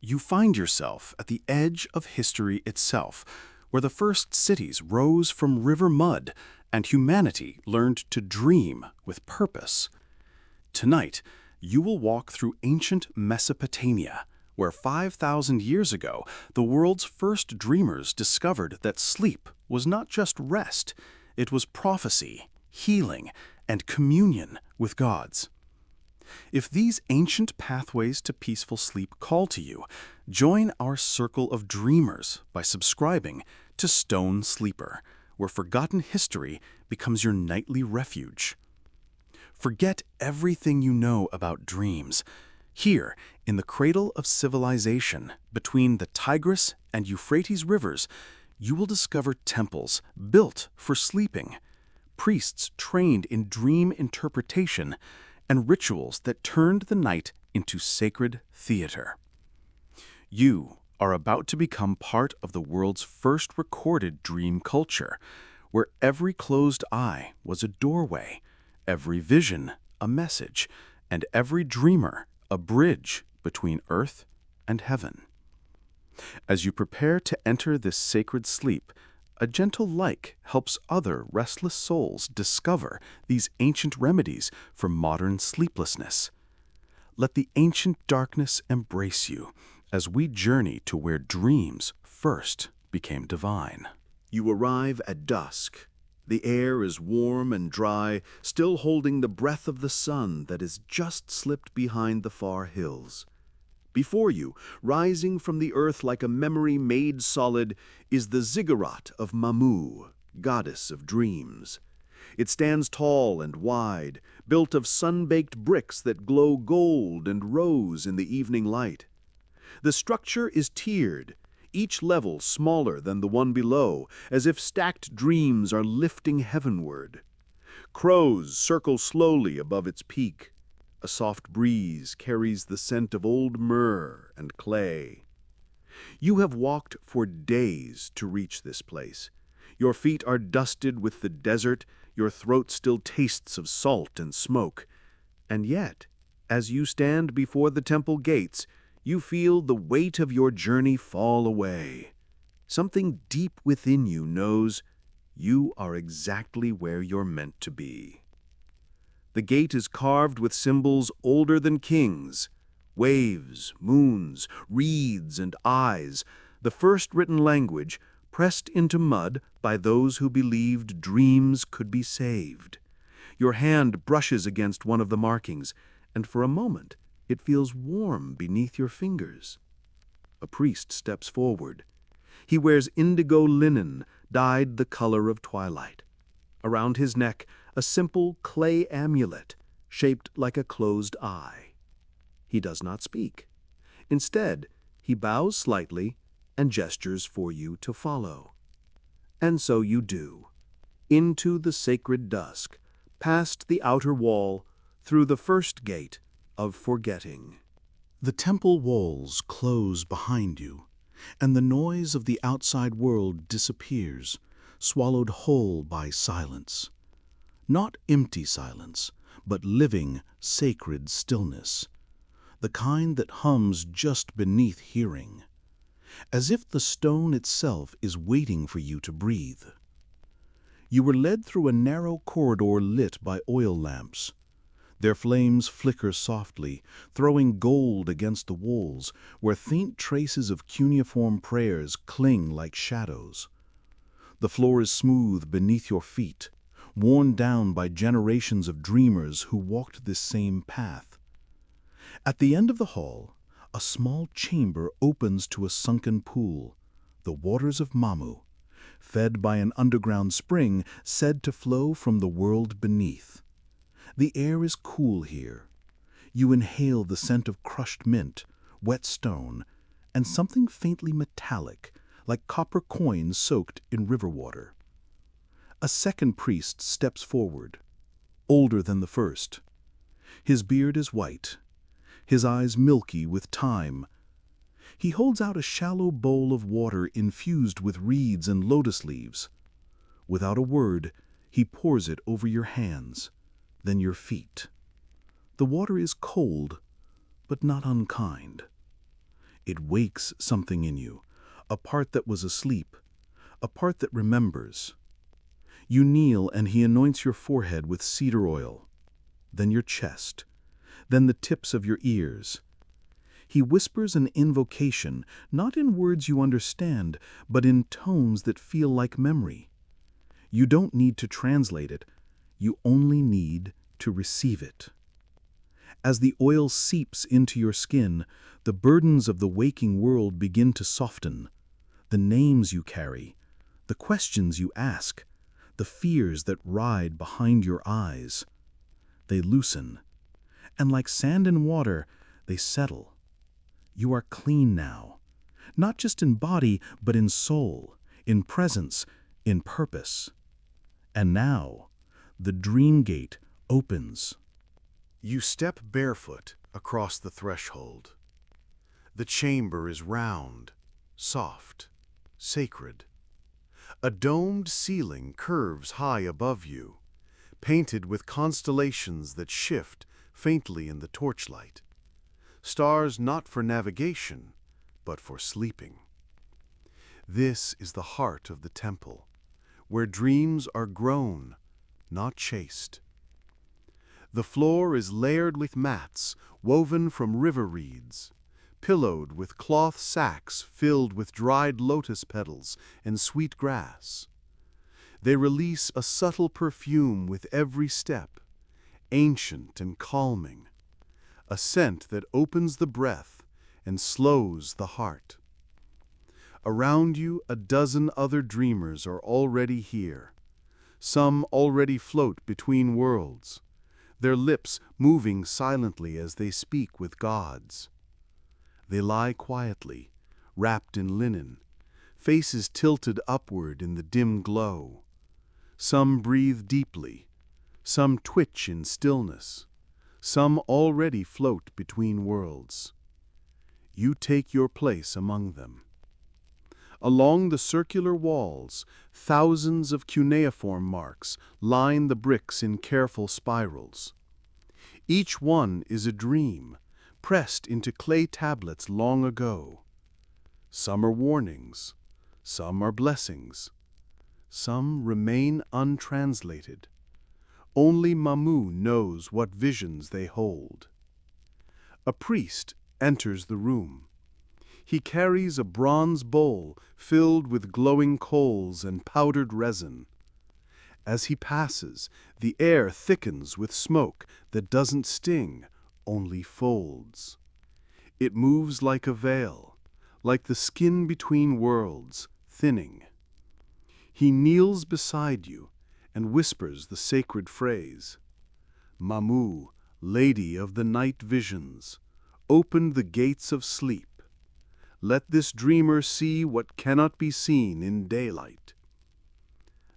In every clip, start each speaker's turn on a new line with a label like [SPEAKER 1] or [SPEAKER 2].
[SPEAKER 1] You find yourself at the edge of history itself, where the first cities rose from river mud and humanity learned to dream with purpose. Tonight, you will walk through ancient Mesopotamia, where 5,000 years ago, the world's first dreamers discovered that sleep was not just rest, it was prophecy, healing, and communion with gods. If these ancient pathways to peaceful sleep call to you, join our circle of dreamers by subscribing to Stone Sleeper, where forgotten history becomes your nightly refuge. Forget everything you know about dreams. Here, in the cradle of civilization, between the Tigris and Euphrates rivers, you will discover temples built for sleeping, priests trained in dream interpretation, and rituals that turned the night into sacred theater. You are about to become part of the world's first recorded dream culture, where every closed eye was a doorway, every vision a message, and every dreamer a bridge between earth and heaven. As you prepare to enter this sacred sleep, a gentle light helps other restless souls discover these ancient remedies for modern sleeplessness. Let the ancient darkness embrace you as we journey to where dreams first became divine.
[SPEAKER 2] You arrive at dusk. The air is warm and dry, still holding the breath of the sun that has just slipped behind the far hills. Before you, rising from the earth like a memory made solid, is the ziggurat of Mamu, goddess of dreams. It stands tall and wide, built of sun-baked bricks that glow gold and rose in the evening light. The structure is tiered, each level smaller than the one below, as if stacked dreams are lifting heavenward. Crows circle slowly above its peak. A soft breeze carries the scent of old myrrh and clay. You have walked for days to reach this place. Your feet are dusted with the desert, your throat still tastes of salt and smoke. And yet, as you stand before the temple gates, you feel the weight of your journey fall away. Something deep within you knows you are exactly where you're meant to be. The gate is carved with symbols older than kings: waves, moons, reeds, and eyes, the first written language pressed into mud by those who believed dreams could be saved. Your hand brushes against one of the markings, and for a moment it feels warm beneath your fingers. A priest steps forward. He wears indigo linen dyed the color of twilight. Around his neck, a simple clay amulet shaped like a closed eye. He does not speak. Instead, he bows slightly and gestures for you to follow. And so you do, into the sacred dusk, past the outer wall, through the first gate of forgetting.
[SPEAKER 1] The temple walls close behind you, and the noise of the outside world disappears, swallowed whole by silence. Not empty silence, but living, sacred stillness, the kind that hums just beneath hearing, as if the stone itself is waiting for you to breathe. You were led through a narrow corridor lit by oil lamps. Their flames flicker softly, throwing gold against the walls, where faint traces of cuneiform prayers cling like shadows. The floor is smooth beneath your feet, worn down by generations of dreamers who walked this same path. At the end of the hall, a small chamber opens to a sunken pool, the waters of Mamu, fed by an underground spring said to flow from the world beneath. The air is cool here. You inhale the scent of crushed mint, wet stone, and something faintly metallic, like copper coins soaked in river water. A second priest steps forward, older than the first. His beard is white, his eyes milky with time. He holds out a shallow bowl of water infused with reeds and lotus leaves. Without a word, he pours it over your hands, then your feet. The water is cold, but not unkind.
[SPEAKER 2] It wakes something in you, a part that was asleep, a part that remembers. You kneel and he anoints your forehead with cedar oil, then your chest, then the tips of your ears. He whispers an invocation, not in words you understand, but in tones that feel like memory. You don't need to translate it, you only need to receive it. As the oil seeps into your skin, the burdens of the waking world begin to soften. The names you carry, the questions you ask, the fears that ride behind your eyes. They loosen, and like sand in water, they settle. You are clean now, not just in body, but in soul, in presence, in purpose. And now, the dream gate opens.
[SPEAKER 1] You step barefoot across the threshold. The chamber is round, soft, sacred. A domed ceiling curves high above you, painted with constellations that shift faintly in the torchlight. Stars not for navigation, but for sleeping. This is the heart of the temple, where dreams are grown, not chased. The floor is layered with mats woven from river reeds, pillowed with cloth sacks filled with dried lotus petals and sweet grass. They release a subtle perfume with every step, ancient and calming, a scent that opens the breath and slows the heart. Around you, a dozen other dreamers are already here. Some already float between worlds, their lips moving silently as they speak with gods. They lie quietly, wrapped in linen, faces tilted upward in the dim glow. Some breathe deeply, some twitch in stillness, some already float between worlds. You take your place among them. Along the circular walls, thousands of cuneiform marks line the bricks in careful spirals. Each one is a dream, pressed into clay tablets long ago. Some are warnings, some are blessings, some remain untranslated. Only Mamu knows what visions they hold. A priest enters the room. He carries a bronze bowl filled with glowing coals and powdered resin. As he passes, the air thickens with smoke that doesn't sting, only folds. It moves like a veil, like the skin between worlds, thinning. He kneels beside you and whispers the sacred phrase, "Mamu, Lady of the Night Visions, open the gates of sleep. Let this dreamer see what cannot be seen in daylight."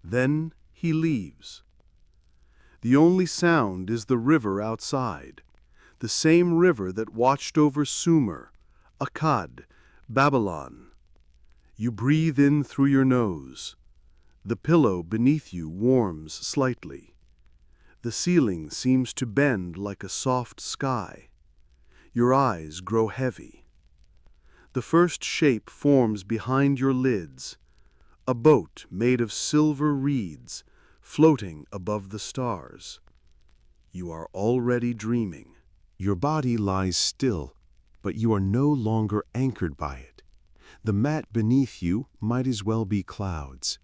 [SPEAKER 1] Then he leaves. The only sound is the river outside, the same river that watched over Sumer, Akkad, Babylon. You breathe in through your nose. The pillow beneath you warms slightly. The ceiling seems to bend like a soft sky. Your eyes grow heavy. The first shape forms behind your lids, a boat made of silver reeds floating above the stars. You are already dreaming.
[SPEAKER 3] Your body lies still, but you are no longer anchored by it. The mat beneath you might as well be clouds.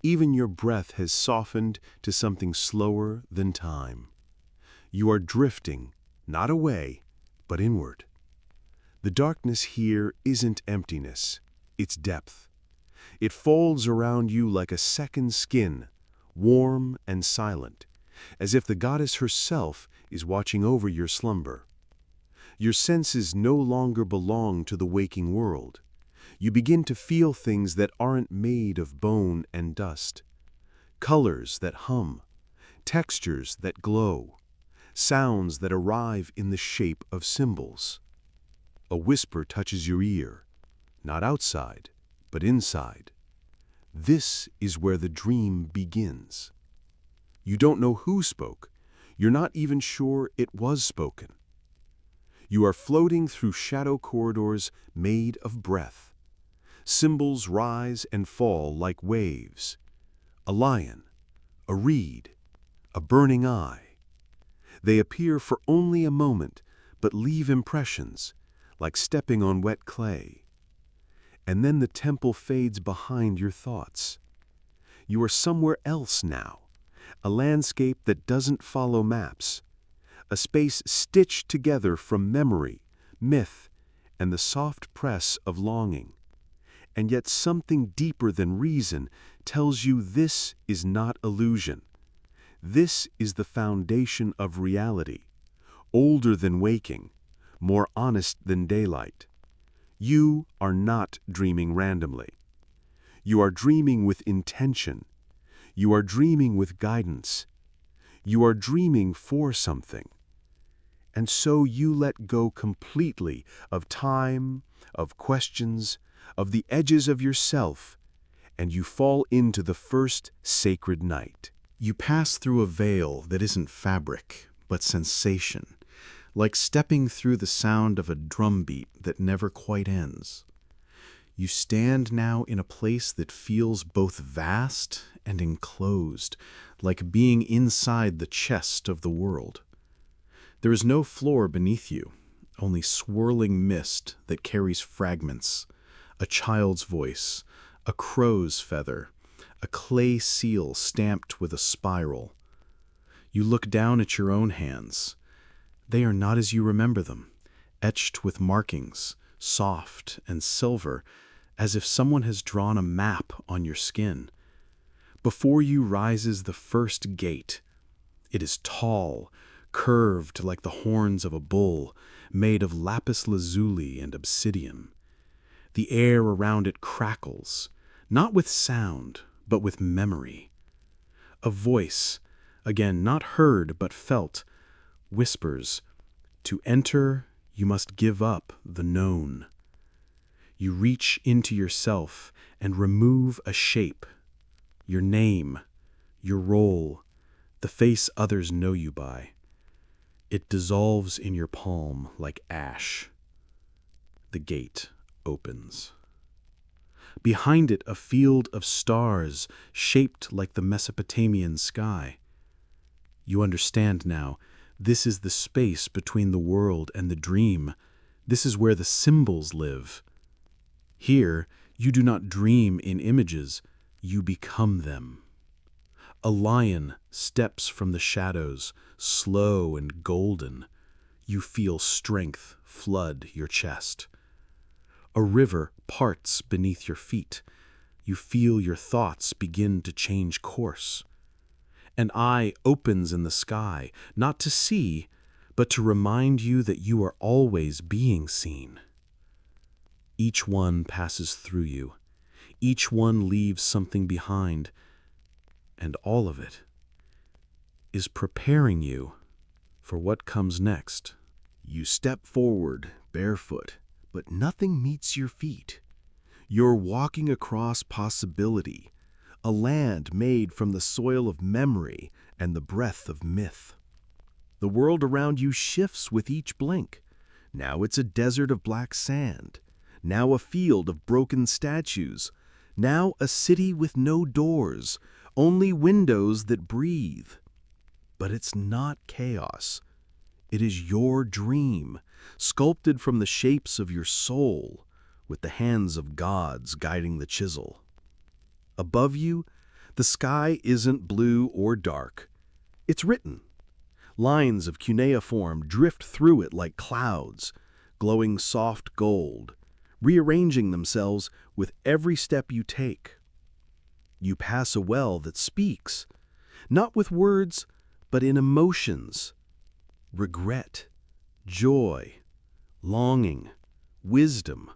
[SPEAKER 3] Even your breath has softened to something slower than time. You are drifting, not away, but inward. The darkness here isn't emptiness, it's depth. It folds around you like a second skin, warm and silent, as if the goddess herself is watching over your slumber. Your senses no longer belong to the waking world. You begin to feel things that aren't made of bone and dust. Colors that hum, textures that glow, sounds that arrive in the shape of symbols. A whisper touches your ear, not outside, but inside. This is where the dream begins. You don't know who spoke. You're not even sure it was spoken. You are floating through shadow corridors made of breath. Symbols rise and fall like waves. A lion, a reed, a burning eye. They appear for only a moment, but leave impressions, like stepping on wet clay. And then the temple fades behind your thoughts. You are somewhere else now, a landscape that doesn't follow maps, a space stitched together from memory, myth, and the soft press of longing. And yet something deeper than reason tells you this is not illusion. This is the foundation of reality, older than waking, more honest than daylight. You are not dreaming randomly. You are dreaming with intention. You are dreaming with guidance. You are dreaming for something. And so you let go completely of time, of questions, of the edges of yourself, and you fall into the first sacred night.
[SPEAKER 1] You pass through a veil that isn't fabric, but sensation, like stepping through the sound of a drumbeat that never quite ends. You stand now in a place that feels both vast and enclosed, like being inside the chest of the world. There is no floor beneath you, only swirling mist that carries fragments, a child's voice, a crow's feather, a clay seal stamped with a spiral. You look down at your own hands. They are not as you remember them, etched with markings, soft and silver, as if someone has drawn a map on your skin. Before you rises the first gate. It is tall, curved like the horns of a bull, made of lapis lazuli and obsidian. The air around it crackles, not with sound, but with memory. A voice, again not heard but felt, whispers, "To enter, you must give up the known." You reach into yourself and remove a shape, your name, your role, the face others know you by. It dissolves in your palm like ash. The gate opens. Behind it, a field of stars shaped like the Mesopotamian sky. You understand now, this is the space between the world and the dream. This is where the symbols live. Here, you do not dream in images, you become them. A lion steps from the shadows, slow and golden. You feel strength flood your chest. A river parts beneath your feet. You feel your thoughts begin to change course. An eye opens in the sky, not to see, but to remind you that you are always being seen. Each one passes through you. Each one leaves something behind, and all of it is preparing you for what comes next.
[SPEAKER 2] You step forward, barefoot, but nothing meets your feet. You're walking across possibility, a land made from the soil of memory and the breath of myth. The world around you shifts with each blink. Now it's a desert of black sand. Now a field of broken statues. Now a city with no doors, only windows that breathe. But it's not chaos. It is your dream, sculpted from the shapes of your soul, with the hands of gods guiding the chisel. Above you, the sky isn't blue or dark. It's written. Lines of cuneiform drift through it like clouds, glowing soft gold, rearranging themselves with every step you take. You pass a well that speaks, not with words, but in emotions. Regret, joy, longing, wisdom,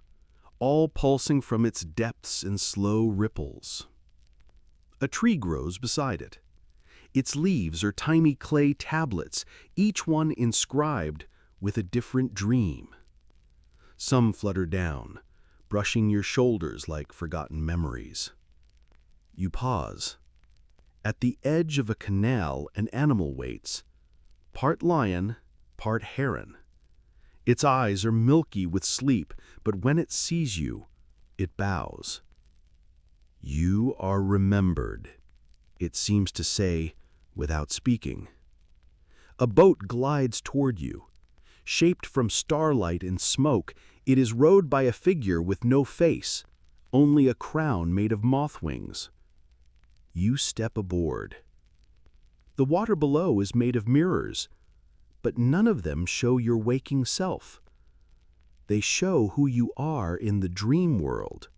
[SPEAKER 2] all pulsing from its depths in slow ripples. A tree grows beside it. Its leaves are tiny clay tablets, each one inscribed with a different dream. Some flutter down, brushing your shoulders like forgotten memories. You pause. At the edge of a canal, an animal waits, part lion, part heron. Its eyes are milky with sleep, but when it sees you, it bows. You are remembered, it seems to say without speaking. A boat glides toward you. Shaped from starlight and smoke, it is rowed by a figure with no face, only a crown made of moth wings. You step aboard. The water below is made of mirrors, but none of them show your waking self. They show who you are in the dream world.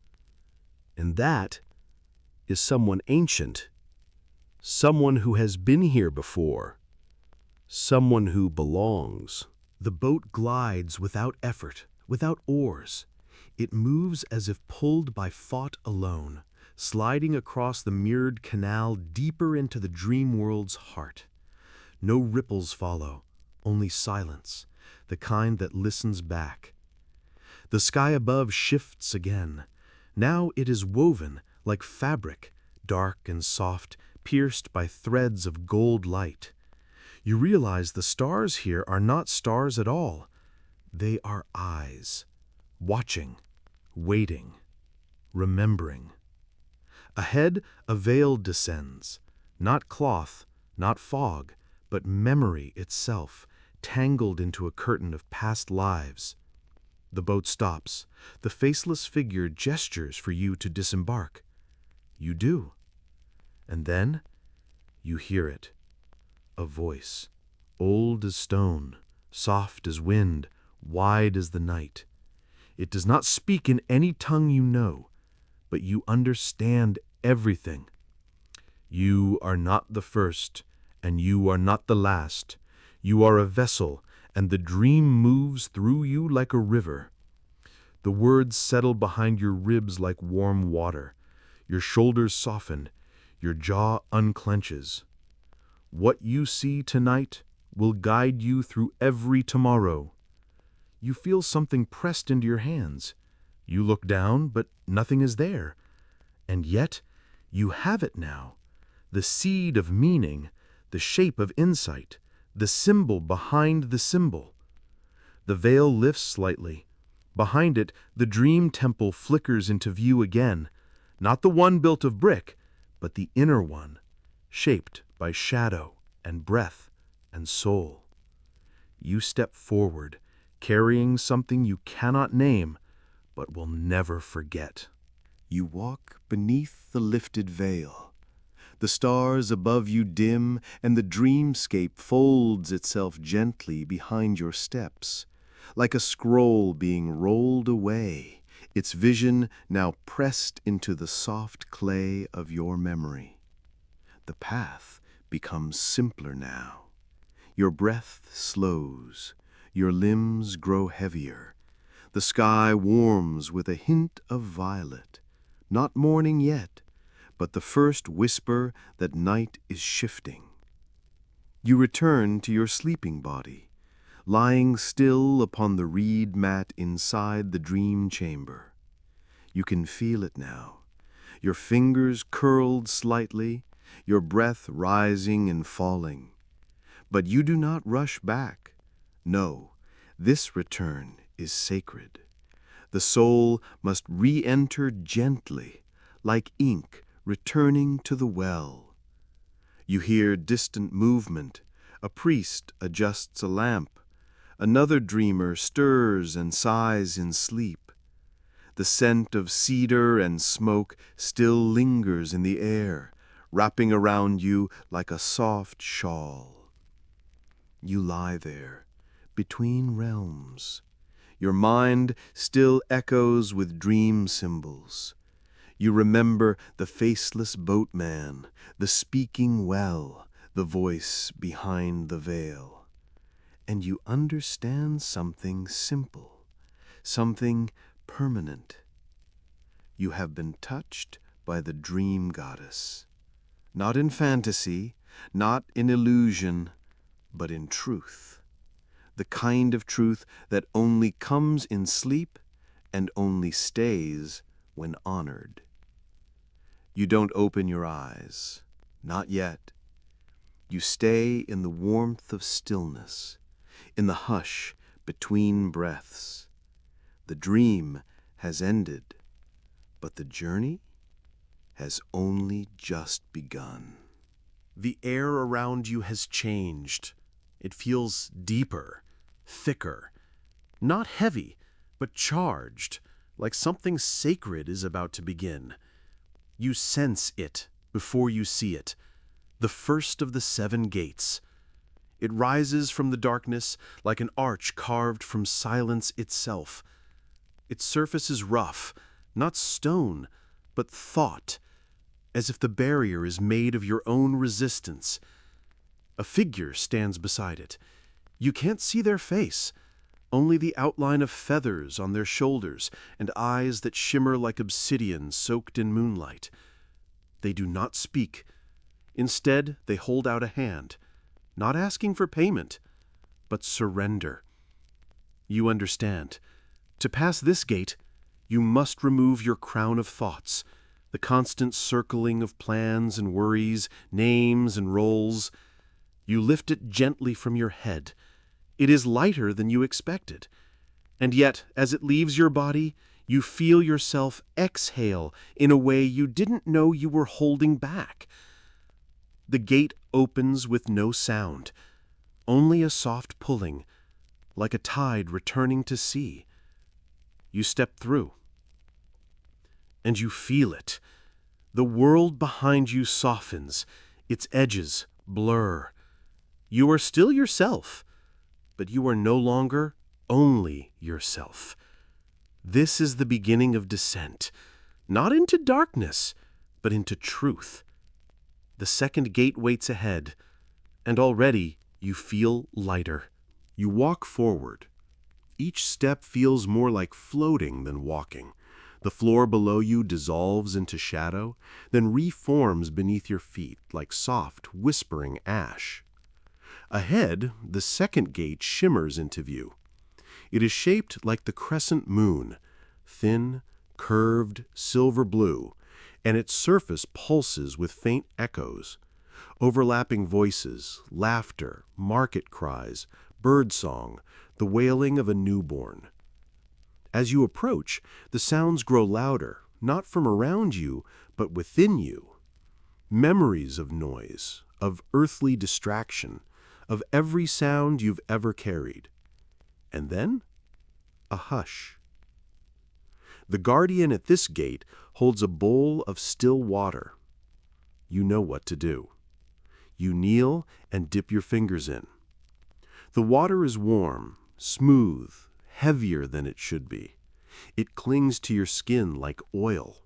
[SPEAKER 2] And that is someone ancient, someone who has been here before, someone who belongs. The boat glides without effort, without oars. It moves as if pulled by thought alone, sliding across the mirrored canal deeper into the dream world's heart. No ripples follow, only silence, the kind that listens back. The sky above shifts again. Now it is woven like fabric, dark and soft, pierced by threads of gold light. You realize the stars here are not stars at all. They are eyes, watching, waiting, remembering. Ahead, a veil descends, not cloth, not fog, but memory itself, tangled into a curtain of past lives. The boat stops. The faceless figure gestures for you to disembark. You do. And then you hear it. A voice, old as stone, soft as wind, wide as the night. It does not speak in any tongue you know, but you understand everything. You are not the first, and you are not the last. You are a vessel, and the dream moves through you like a river. The words settle behind your ribs like warm water. Your shoulders soften, your jaw unclenches. What you see tonight will guide you through every tomorrow. You feel something pressed into your hands. You look down, but nothing is there. And yet, you have it now. The seed of meaning, the shape of insight, the symbol behind the symbol. The veil lifts slightly. Behind it, the dream temple flickers into view again, not the one built of brick, but the inner one, shaped by shadow and breath and soul. You step forward, carrying something you cannot name, but will never forget.
[SPEAKER 1] You walk beneath the lifted veil. The stars above you dim, and the dreamscape folds itself gently behind your steps, like a scroll being rolled away, its vision now pressed into the soft clay of your memory. The path becomes simpler now. Your breath slows, your limbs grow heavier. The sky warms with a hint of violet, not morning yet, but the first whisper that night is shifting. You return to your sleeping body, lying still upon the reed mat inside the dream chamber. You can feel it now, your fingers curled slightly, your breath rising and falling. But you do not rush back. No, this return is sacred. The soul must re-enter gently, like ink returning to the well. You hear distant movement. A priest adjusts a lamp. Another dreamer stirs and sighs in sleep. The scent of cedar and smoke still lingers in the air, wrapping around you like a soft shawl. You lie there, between realms. Your mind still echoes with dream symbols. You remember the faceless boatman, the speaking well, the voice behind the veil. And you understand something simple, something permanent. You have been touched by the dream goddess, not in fantasy, not in illusion, but in truth. The kind of truth that only comes in sleep and only stays when honored. You don't open your eyes, not yet. You stay in the warmth of stillness, in the hush
[SPEAKER 2] between breaths. The dream has ended, but the journey has only just begun.
[SPEAKER 1] The air around you has changed. It feels deeper, thicker, not heavy, but charged, like something sacred is about to begin. You sense it before you see it, the first of the 7 gates. It rises from the darkness like an arch carved from silence itself. Its surface is rough, not stone, but thought, as if the barrier is made of your own resistance. A figure stands beside it. You can't see their face, only the outline of feathers on their shoulders and eyes that shimmer like obsidian soaked in moonlight. They do not speak. Instead, they hold out a hand, not asking for payment, but surrender. You understand. To pass this gate, you must remove your crown of thoughts, the constant circling of plans and worries, names and roles. You lift it gently from your head. It is lighter than you expected. And yet, as it leaves your body, you feel yourself exhale in a way you didn't know you were holding back. The gate opens with no sound, only a soft pulling, like a tide returning to sea. You step through, and you feel it. The world behind you softens, its edges blur. You are still yourself, but you are no longer only yourself. This is the beginning of descent, not into darkness, but into truth. The 2nd gate waits ahead, and already you feel lighter. You walk forward. Each step feels more like floating than walking. The floor below you dissolves into shadow, then reforms beneath your feet like soft, whispering ash. Ahead, the 2nd gate shimmers into view. It is shaped like the crescent moon, thin, curved, silver blue, and its surface pulses with faint echoes, overlapping voices, laughter, market cries, birdsong, the wailing of a newborn. As you approach, the sounds grow louder, not from around you, but within you. Memories of noise, of earthly distraction, of every sound you've ever carried. And then, a hush. The guardian at this gate holds a bowl of still water. You know what to do. You kneel and dip your fingers in. The water is warm, smooth, heavier than it should be. It clings to your skin like oil.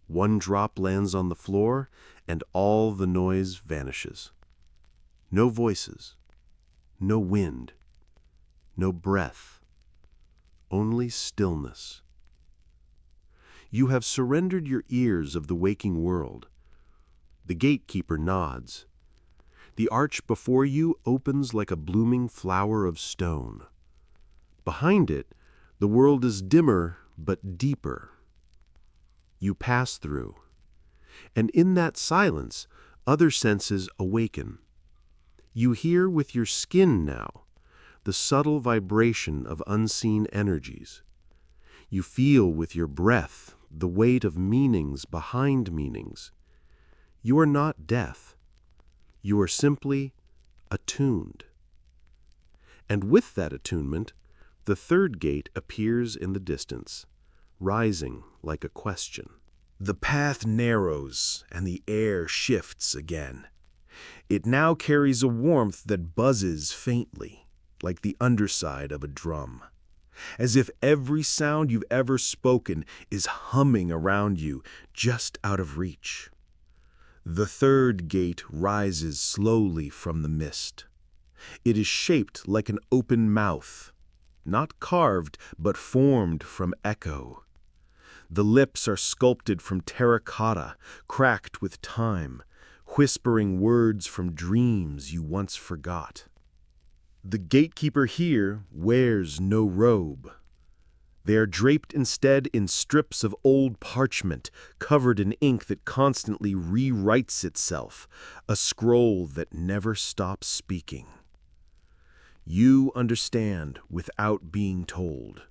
[SPEAKER 1] One drop lands on the floor, and all the noise vanishes. No voices, no wind, no breath, only stillness. You have surrendered your ears of the waking world. The gatekeeper nods. The arch before you opens like a blooming flower of stone. Behind it, the world is dimmer but deeper. You pass through, and in that silence, other senses awaken. You hear with your skin now the subtle vibration of unseen energies. You feel with your breath the weight of meanings behind meanings. You are not deaf. You are simply attuned. And with that attunement, the 3rd gate appears in the distance, rising like a question.
[SPEAKER 4] The path narrows and the air shifts again. It now carries a warmth that buzzes faintly, like the underside of a drum, as if every sound you've ever spoken is humming around you, just out of reach. The 3rd gate rises slowly from the mist. It is shaped like an open mouth, not carved, but formed from echo. The lips are sculpted from terracotta, cracked with time, whispering words from dreams you once forgot. The gatekeeper here wears no robe. They are draped instead in strips of old parchment, covered in ink that constantly rewrites itself, a scroll that never stops speaking. You understand without being told.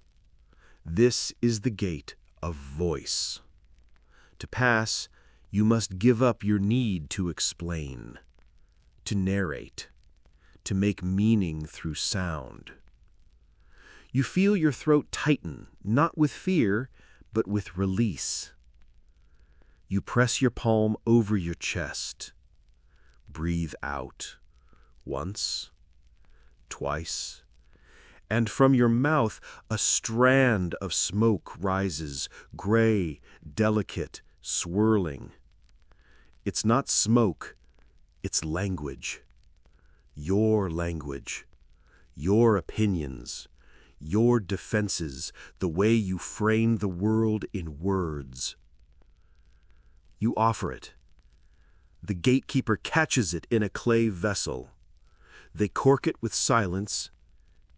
[SPEAKER 4] This is the gate of voice. To pass, you must give up your need to explain, to narrate, to make meaning through sound. You feel your throat tighten, not with fear, but with release. You press your palm over your chest. Breathe out. Once, twice, and from your mouth a strand of smoke rises, gray, delicate, swirling. It's not smoke, it's language. Your language, your opinions, your defenses, the way you frame the world in words. You offer it. The gatekeeper catches it in a clay vessel. They cork it with silence,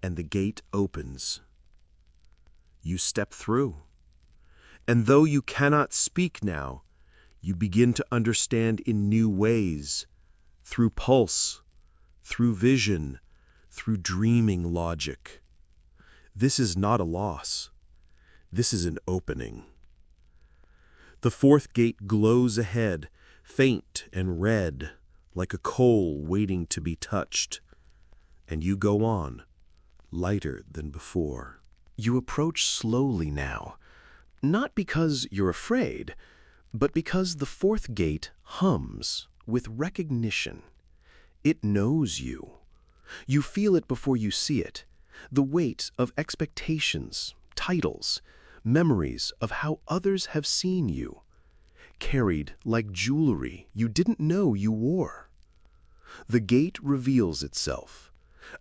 [SPEAKER 4] and the gate opens. You step through. And though you cannot speak now, you begin to understand in new ways, through pulse, through vision, through dreaming logic. This is not a loss. This is an opening. The fourth gate glows ahead, faint and red, like a coal waiting to be touched. And you go on, lighter than before.
[SPEAKER 1] You approach slowly now, not because you're afraid, but because the fourth gate hums with recognition. It knows you. You feel it before you see it, the weight of expectations, titles, memories of how others have seen you, carried like jewelry you didn't know you wore. The gate reveals itself,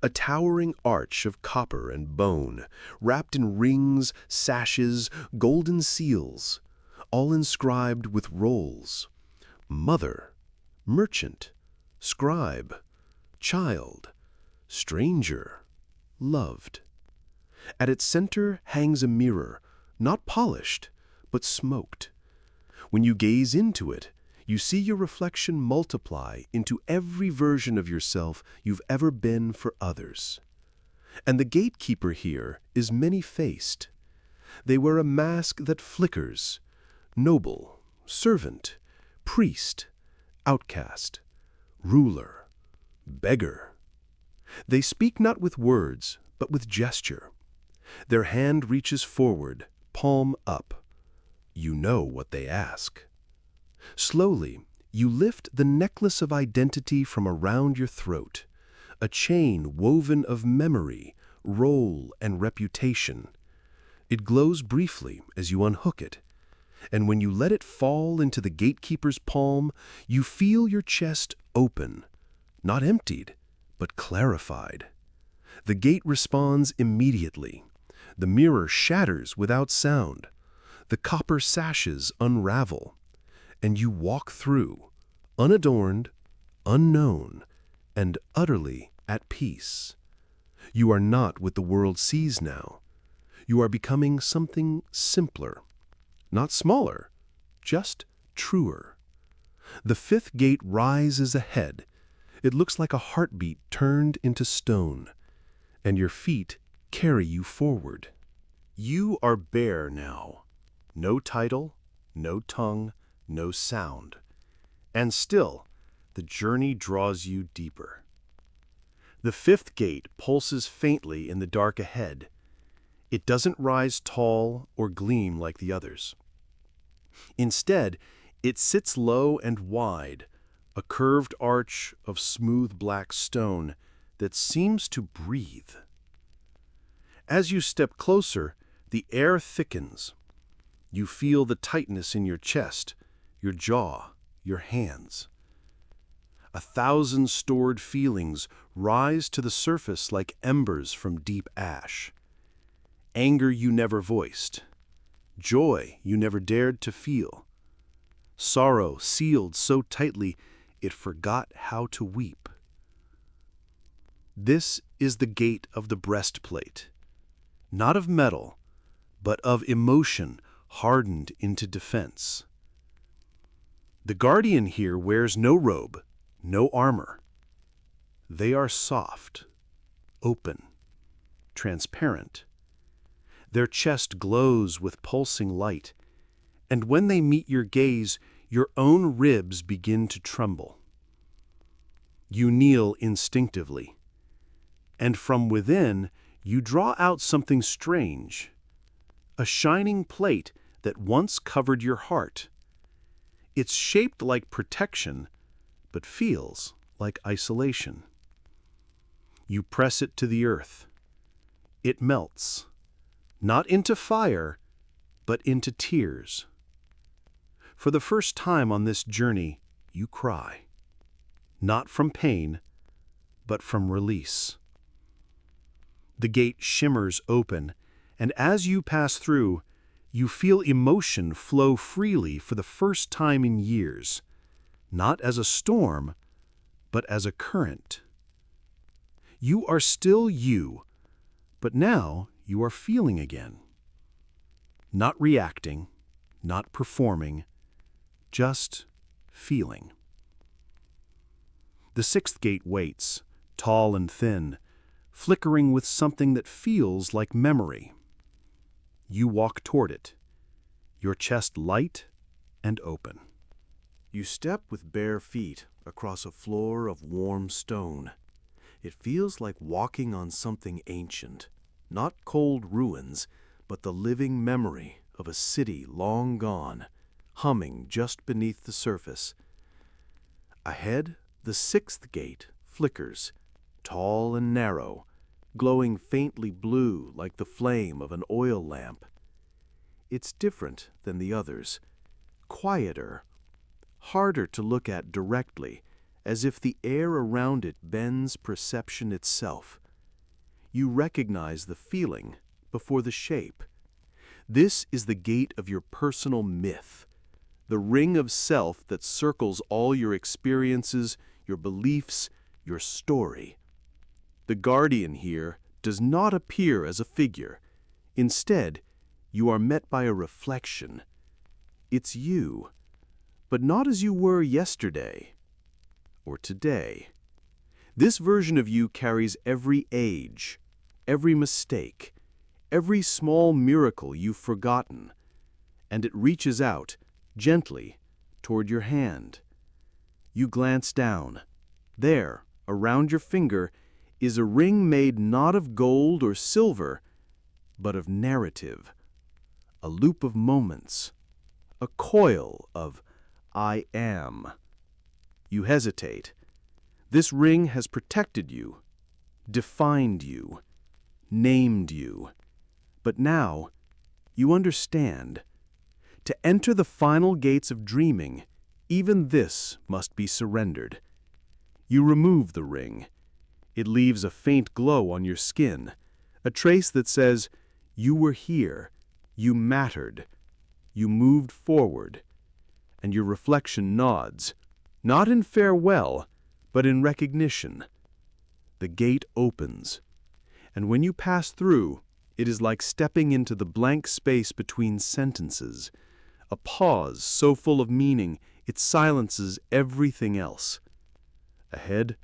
[SPEAKER 1] a towering arch of copper and bone, wrapped in rings, sashes, golden seals, all inscribed with roles: mother, merchant, scribe, child, stranger, loved. At its center hangs a mirror, not polished, but smoked. When you gaze into it, you see your reflection multiply into every version of yourself you've ever been for others. And the gatekeeper here is many-faced. They wear a mask that flickers: noble, servant, priest, outcast, ruler, beggar. They speak not with words, but with gesture. Their hand reaches forward, palm up. You know what they ask. Slowly, you lift the necklace of identity from around your throat, a chain woven of memory, role, and reputation. It glows briefly as you unhook it, and when you let it fall into the gatekeeper's palm, you feel your chest open, not emptied, but clarified. The gate responds immediately. The mirror shatters without sound. The copper sashes unravel, and you walk through, unadorned, unknown, and utterly at peace. You are not what the world sees now. You are becoming something simpler, not smaller, just truer. The fifth gate rises ahead. It looks like a heartbeat turned into stone, and your feet carry you forward. You are bare now. No title, no tongue, no sound. And still, the journey draws you deeper. The fifth gate pulses faintly in the dark ahead. It doesn't rise tall or gleam like the others. Instead, it sits low and wide, a curved arch of smooth black stone that seems to breathe. As you step closer, the air thickens. You feel the tightness in your chest, your jaw, your hands. 1,000 stored feelings rise to the surface like embers from deep ash. Anger you never voiced. Joy you never dared to feel. Sorrow sealed so tightly it forgot how to weep. This is the gate of the breastplate, not of metal, but of emotion hardened into defense. The guardian here wears no robe, no armor. They are soft, open, transparent. Their chest glows with pulsing light, and when they meet your gaze, your own ribs begin to tremble. You kneel instinctively, and from within you draw out something strange, a shining plate that once covered your heart. It's shaped like protection, but feels like isolation. You press it to the earth. It melts, not into fire, but into tears. For the first time on this journey, you cry. Not from pain, but from release. The gate shimmers open, and as you pass through, you feel emotion flow freely for the first time in years, not as a storm, but as a current. You are still you, but now you are feeling again. Not reacting, not performing, just feeling. The sixth gate waits, tall and thin, flickering with something that feels like memory. You walk toward it, your chest light and open.
[SPEAKER 2] You step with bare feet across a floor of warm stone. It feels like walking on something ancient, not cold ruins, but the living memory of a city long gone, humming just beneath the surface. Ahead, the sixth gate flickers, tall and narrow, glowing faintly blue like the flame of an oil lamp. It's different than the others, quieter, harder to look at directly, as if the air around it bends perception itself. You recognize the feeling before the shape. This is the gate of your personal myth, the ring of self that circles all your experiences, your beliefs, your story. The guardian here does not appear as a figure. Instead, you are met by a reflection. It's you, but not as you were yesterday or today. This version of you carries every age, every mistake, every small miracle you've forgotten, and it reaches out, gently, toward your hand. You glance down. There, around your finger, is a ring made not of gold or silver, but of narrative, a loop of moments, a coil of I am. You hesitate. This ring has protected you, defined you, named you. But now, you understand. To enter the final gates of dreaming, even this must be surrendered. You remove the ring. It leaves a faint glow on your skin, a trace that says, you were here, you mattered, you moved forward, and your reflection nods, not in farewell, but in recognition. The gate opens, and when you pass through, it is like stepping into the blank space between sentences, a pause so full of meaning it silences everything else. Ahead,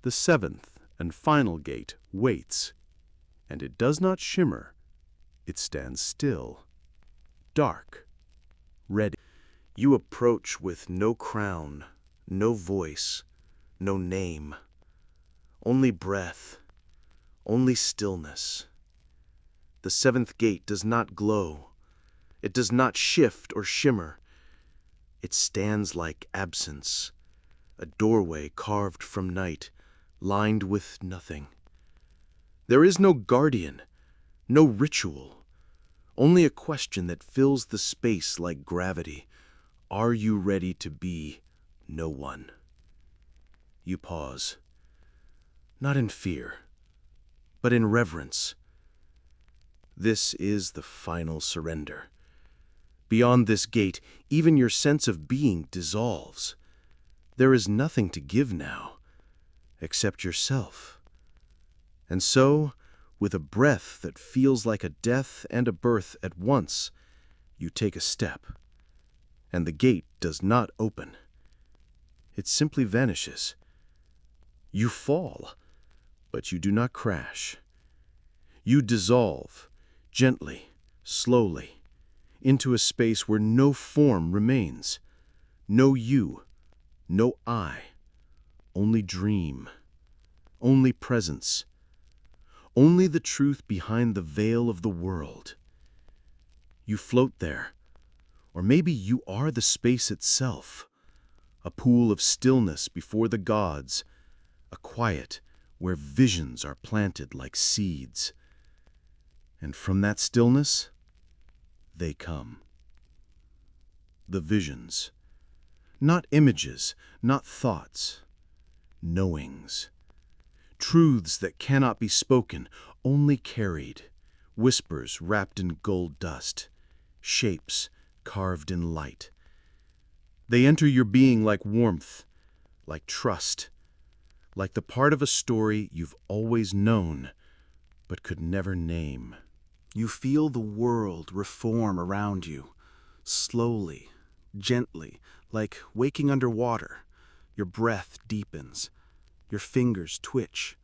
[SPEAKER 2] the seventh and final gate waits, and it does not shimmer. It stands still, dark, ready. You approach with no crown, no voice, no name, only breath, only stillness. The seventh gate does not glow. It does not shift or shimmer. It stands like absence, a doorway carved from night, lined with nothing. There is no guardian, no ritual, only a question that fills the space like gravity. Are you ready to be no one? You pause, not in fear, but in reverence. This is the final surrender. Beyond this gate, even your sense of being dissolves. There is nothing to give now, except yourself. And so, with a breath that feels like a death and a birth at once, you take a step, and the gate does not open. It simply vanishes. You fall,
[SPEAKER 4] But you do not crash. You dissolve, gently, slowly, into a space where no form remains. No you, no I, only dream, only presence, only the truth behind the veil of the world. You float there, or maybe you are the space itself, a pool of stillness before the gods, a quiet where visions are planted like seeds. And from that stillness, they come. The visions. Not images, not thoughts. Knowings. Truths that cannot be spoken, only carried. Whispers wrapped in gold dust. Shapes carved in light. They enter your being like warmth, like trust, like the part of a story you've always known, but could never name.
[SPEAKER 1] You feel the world reform around you, slowly, gently, like waking underwater. Your breath deepens. Your fingers twitch.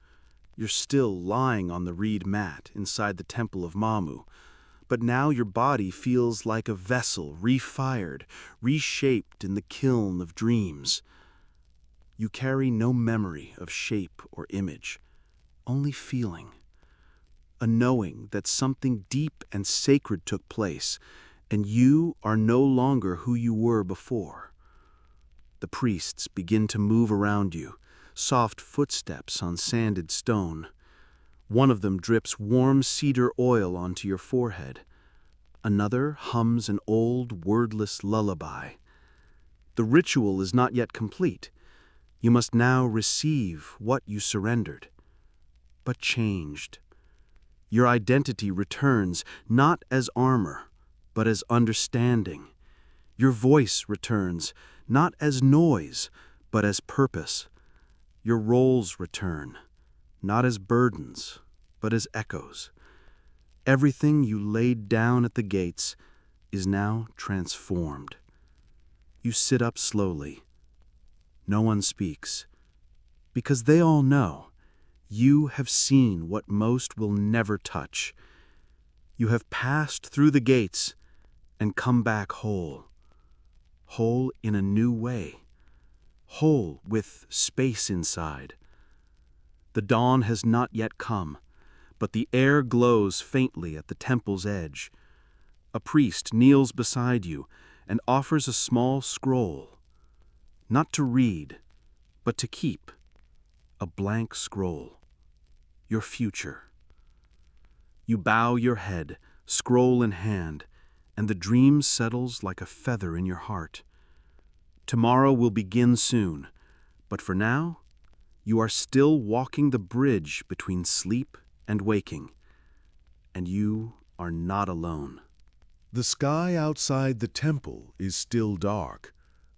[SPEAKER 1] You're still lying on the reed mat inside the Temple of Mamu, but now your body feels like a vessel refired, reshaped in the kiln of dreams. You carry no memory of shape or image, only feeling. A knowing that something deep and sacred took place, and you are no longer who you were before. The priests begin to move around you, soft footsteps on sanded stone. One of them drips warm cedar oil onto your forehead. Another hums an old, wordless lullaby. The ritual is not yet complete. You must now receive what you surrendered, but changed. Your identity returns not as armor, but as understanding. Your voice returns not as noise, but as purpose. Your roles return, not as burdens, but as echoes. Everything you laid down at the gates is now transformed. You sit up slowly. No one speaks, because they all know you have seen what most will never touch. You have passed through the gates and come back whole. Whole in a new way. Whole with space inside. The dawn has not yet come, but the air glows faintly at the temple's edge. A priest kneels beside you and offers a small scroll, not to read, but to keep. A blank scroll. Your future. You bow your head, scroll in hand, and the dream settles like a feather in your heart. Tomorrow will begin soon, but for now, you are still walking the bridge between sleep and waking, and you are not alone.
[SPEAKER 3] The sky outside the temple is still dark,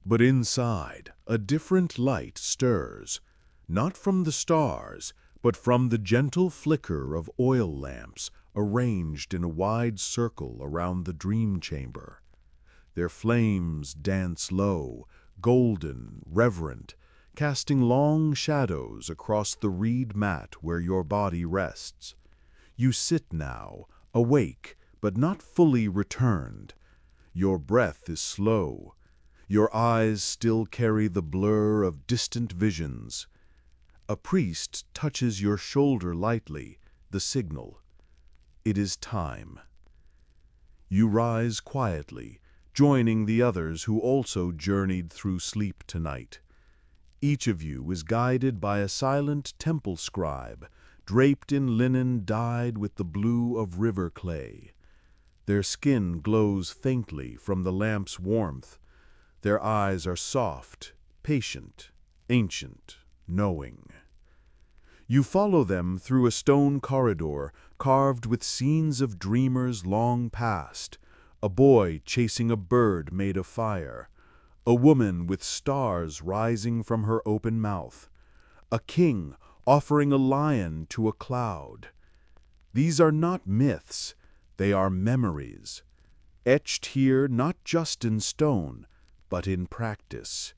[SPEAKER 3] but inside a different light stirs, not from the stars, but from the gentle flicker of oil lamps arranged in a wide circle around the dream chamber. Their flames dance low, golden, reverent, casting long shadows across the reed mat where your body rests. You sit now, awake, but not fully returned. Your breath is slow. Your eyes still carry the blur of distant visions. A priest touches your shoulder lightly, the signal. It is time. You rise quietly, joining the others who also journeyed through sleep tonight. Each of you is guided by a silent temple scribe, draped in linen dyed with the blue of river clay. Their skin glows faintly from the lamp's warmth. Their eyes are soft, patient, ancient, knowing. You follow them through a stone corridor carved with scenes of dreamers long past, a boy chasing a bird made of fire, a woman with stars rising from her open mouth, a king offering a lion to a cloud. These are not myths, they are memories, etched here not just in stone, but in practice.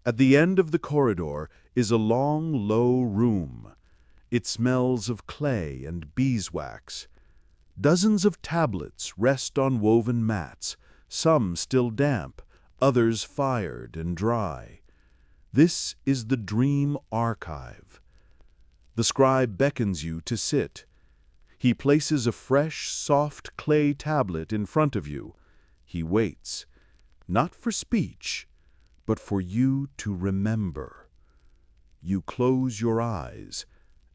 [SPEAKER 3] At the end of the corridor is a long, low room.
[SPEAKER 2] It smells of clay and beeswax. Dozens of tablets rest on woven mats, some still damp, others fired and dry. This is the dream archive. The scribe beckons you to sit. He places a fresh, soft clay tablet in front of you. He waits, not for speech, but for you to remember. You close your eyes,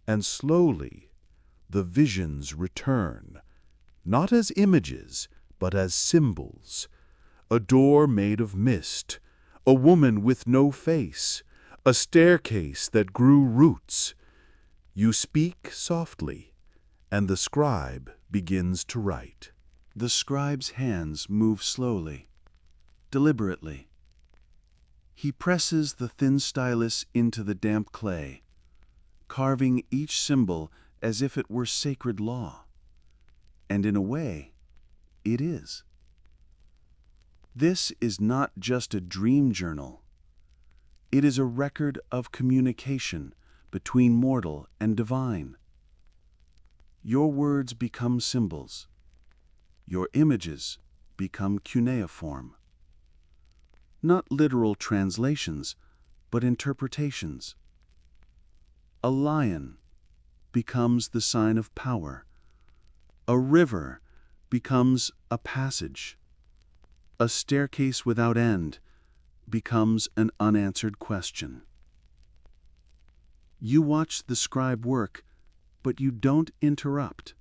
[SPEAKER 2] and slowly the visions return, not as images, but as symbols. A door made of mist, a woman with no face, a staircase that grew roots. You speak softly, and the scribe begins to write.
[SPEAKER 1] The scribe's hands move slowly, deliberately. He presses the thin stylus into the damp clay, carving each symbol as if it were sacred law. And in a way, it is. This is not just a dream journal. It is a record of communication between mortal and divine. Your words become symbols. Your images become cuneiform. Not literal translations, but interpretations. A lion becomes the sign of power. A river becomes a passage. A staircase without end becomes an unanswered question. You watch the scribe work, but you don't interrupt.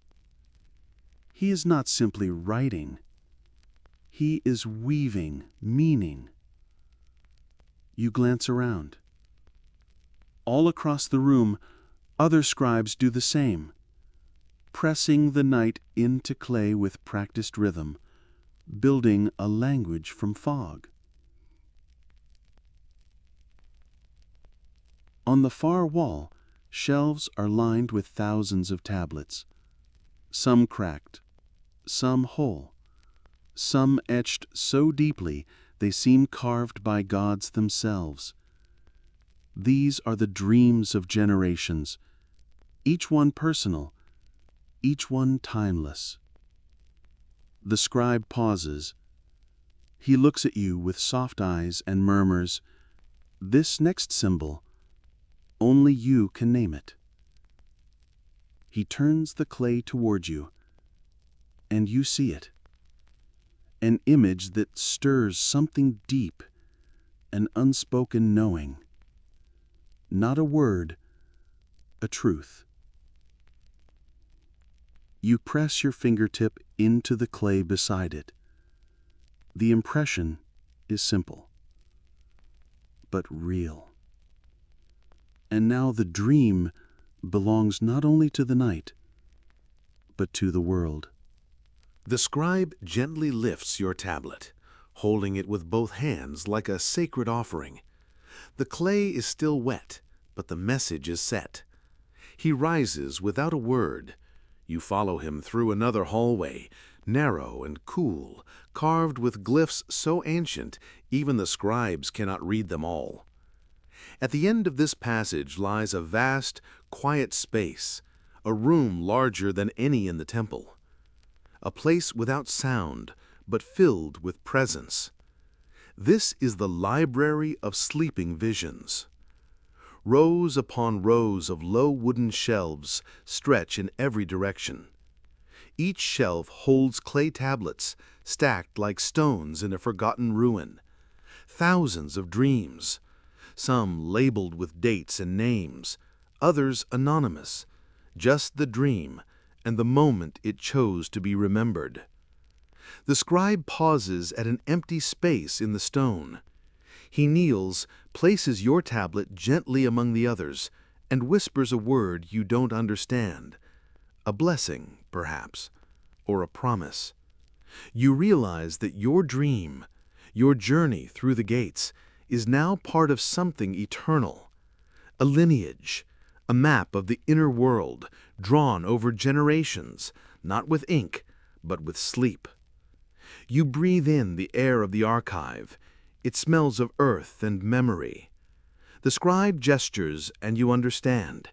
[SPEAKER 1] He is not simply writing. He is weaving meaning. You glance around. All across the room, other scribes do the same, pressing the night into clay with practiced rhythm, building a language from fog. On the far wall, shelves are lined with thousands of tablets, some cracked, some whole, some etched so deeply they seem carved by gods themselves. These are the dreams of generations, each one personal, each one timeless. The scribe pauses. He looks at you with soft eyes and murmurs, "This next symbol, only you can name it." He turns the clay toward you, and you see it. An image that stirs something deep, an unspoken knowing. Not a word, a truth. You press your fingertip into the clay beside it. The impression is simple, but real. And now the dream belongs not only to the night, but to the world.
[SPEAKER 5] The scribe gently lifts your tablet, holding it with both hands like a sacred offering. The clay is still wet, but the message is set. He rises without a word. You follow him through another hallway, narrow and cool, carved with glyphs so ancient even the scribes cannot read them all. At the end of this passage lies a vast, quiet space, a room larger than any in the temple. A place without sound, but filled with presence. This is the library of sleeping visions. Rows upon rows of low wooden shelves stretch in every direction. Each shelf holds clay tablets, stacked like stones in a forgotten ruin. Thousands of dreams, some labeled with dates and names, others anonymous, just the dream and the moment it chose to be remembered. The scribe pauses at an empty space in the stone. He kneels, places your tablet gently among the others, and whispers a word you don't understand. A blessing, perhaps, or a promise. You realize that your dream, your journey through the gates, is now part of something eternal. A lineage, a map of the inner world, drawn over generations, not with ink, but with sleep. You breathe in the air of the archive. It smells of earth and memory. The scribe gestures, and you understand.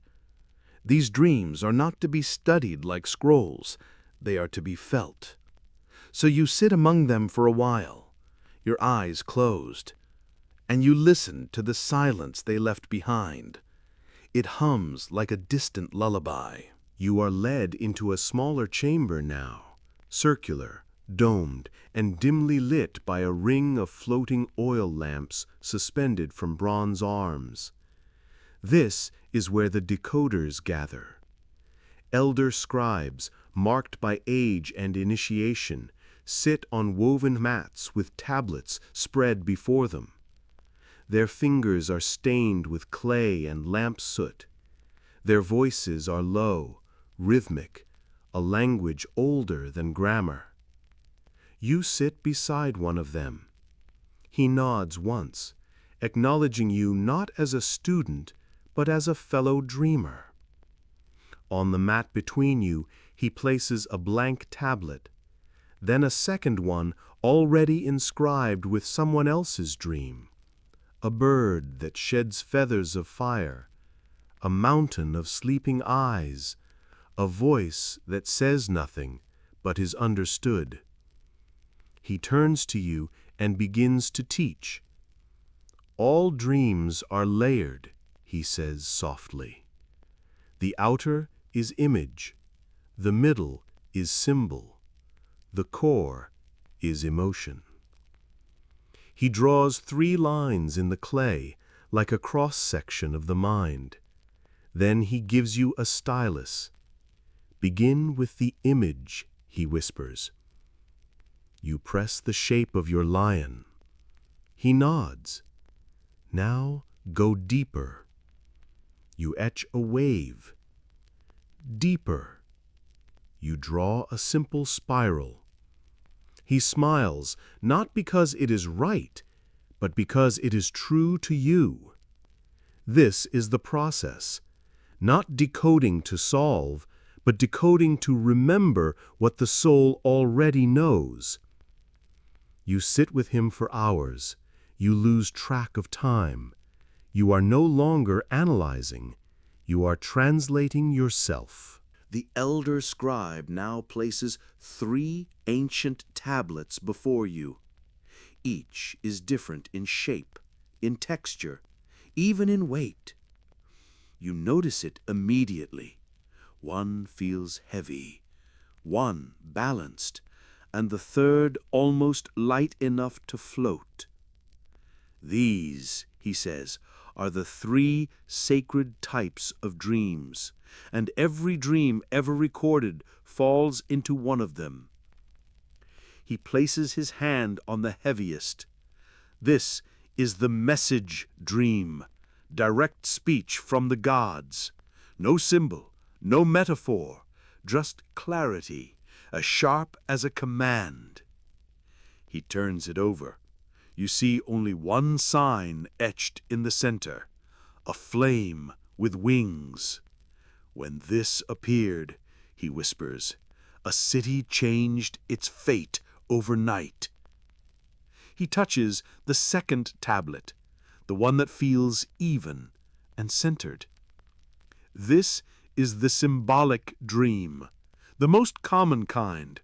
[SPEAKER 5] These dreams are not to be studied like scrolls, they are to be felt. So you sit among them for a while, your eyes closed, and you listen to the silence they left behind. It hums like a distant lullaby.
[SPEAKER 3] You are led into a smaller chamber now, circular, domed, and dimly lit by a ring of floating oil lamps suspended from bronze arms. This is where the decoders gather. Elder scribes, marked by age and initiation, sit on woven mats with tablets spread before them. Their fingers are stained with clay and lamp soot. Their voices are low, rhythmic, a language older than grammar. You sit beside one of them. He nods once, acknowledging you not as a student, but as a fellow dreamer. On the mat between you, he places a blank tablet, then a second one already inscribed with someone else's dream. A bird that sheds feathers of fire, a mountain of sleeping eyes, a voice that says nothing but is understood. He turns to you and begins to teach. All dreams are layered, he says softly. The outer is image, the middle is symbol, the core is emotion. He draws 3 lines in the clay, like a cross-section of the mind. Then he gives you a stylus. Begin with the image, he whispers. You press the shape of your lion. He nods. Now go deeper. You etch a wave. Deeper. You draw a simple spiral. He smiles, not because it is right, but because it is true to you. This is the process, not decoding to solve, but decoding to remember what the soul already knows. You sit with him for hours. You lose track of time. You are no longer analyzing. You are translating yourself.
[SPEAKER 2] The elder scribe now places 3 ancient tablets before you. Each is different in shape, in texture, even in weight. You notice it immediately. One feels heavy, one balanced, and the third almost light enough to float. These, he says, are the 3 sacred types of dreams, and every dream ever recorded falls into one of them. He places his hand on the heaviest. This is the message dream, direct speech from the gods. No symbol, no metaphor, just clarity, as sharp as a command. He turns it over. You see only one sign etched in the center, a flame with wings. When this appeared, he whispers, a city changed its fate overnight. He touches the second tablet, the one that feels even and centered. This is the symbolic dream, the most common kind,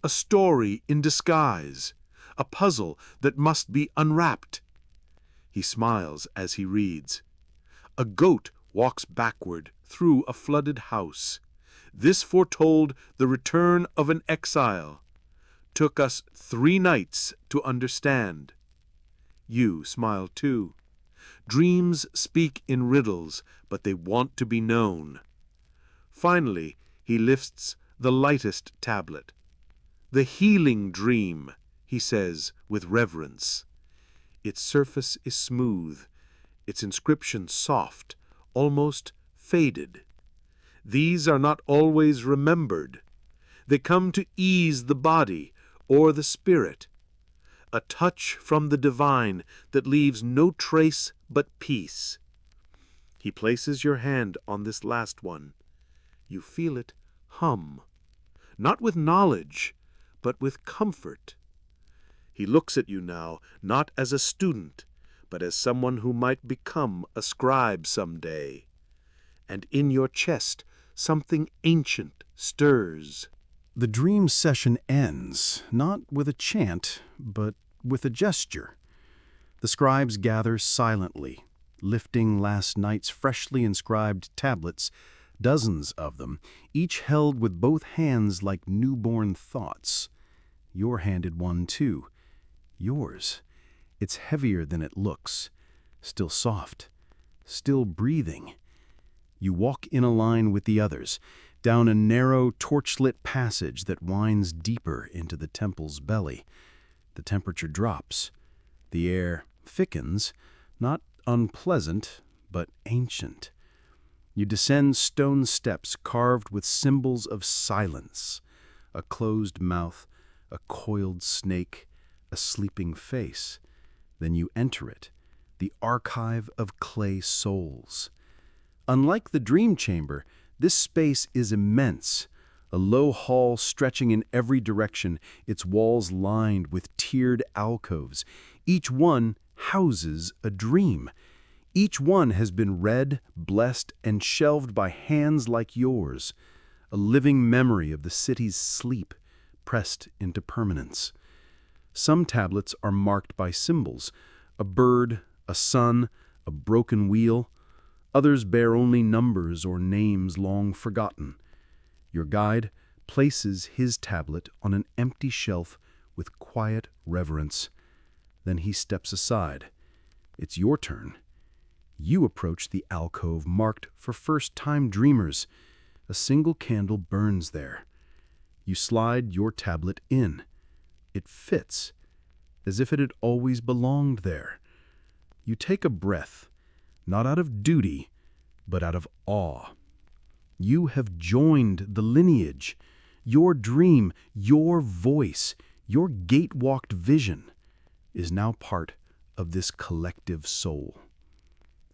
[SPEAKER 2] a story in disguise, a puzzle that must be unwrapped. He smiles as he reads. A goat walks backward through a flooded house. This foretold the return of an exile. Took us 3 nights to understand. You smile too. Dreams speak in riddles, but they want to be known. Finally, he lifts the lightest tablet. The healing dream, he says with reverence. Its surface is smooth, its inscription soft, almost faded. These are not always remembered. They come to ease the body or the spirit. A touch from the divine that leaves no trace but peace. He places your hand on this last one. You feel it hum, not with knowledge, but with comfort. He looks at you now, not as a student, but as someone who might become a scribe someday.
[SPEAKER 3] and in your chest something ancient stirs.
[SPEAKER 1] The dream session ends, not with a chant, but with a gesture. The scribes gather silently, lifting last night's freshly inscribed tablets, dozens of them, each held with both hands like newborn thoughts. You're handed one too. Yours. It's heavier than it looks, still soft, still breathing. You walk in a line with the others, down a narrow, torchlit passage that winds deeper into the temple's belly. The temperature drops. The air thickens, not unpleasant, but ancient. You descend stone steps carved with symbols of silence, a closed mouth, a coiled snake, a sleeping face. Then you enter it, the archive of clay souls. Unlike the dream chamber, this space is immense, a low hall stretching in every direction, its walls lined with tiered alcoves. Each one houses a dream. Each one has been read, blessed, and shelved by hands like yours, a living memory of the city's sleep, pressed into permanence. Some tablets are marked by symbols, a bird, a sun, a broken wheel. Others bear only numbers or names long forgotten. Your guide places his tablet on an empty shelf with quiet reverence. Then he steps aside. It's your turn. You approach the alcove marked for first-time dreamers. A single candle burns there. You slide your tablet in. It fits, as if it had always belonged there. You take a breath, not out of duty, but out of awe. You have joined the lineage. Your dream, your voice, your gate-walked vision is now part of this collective soul.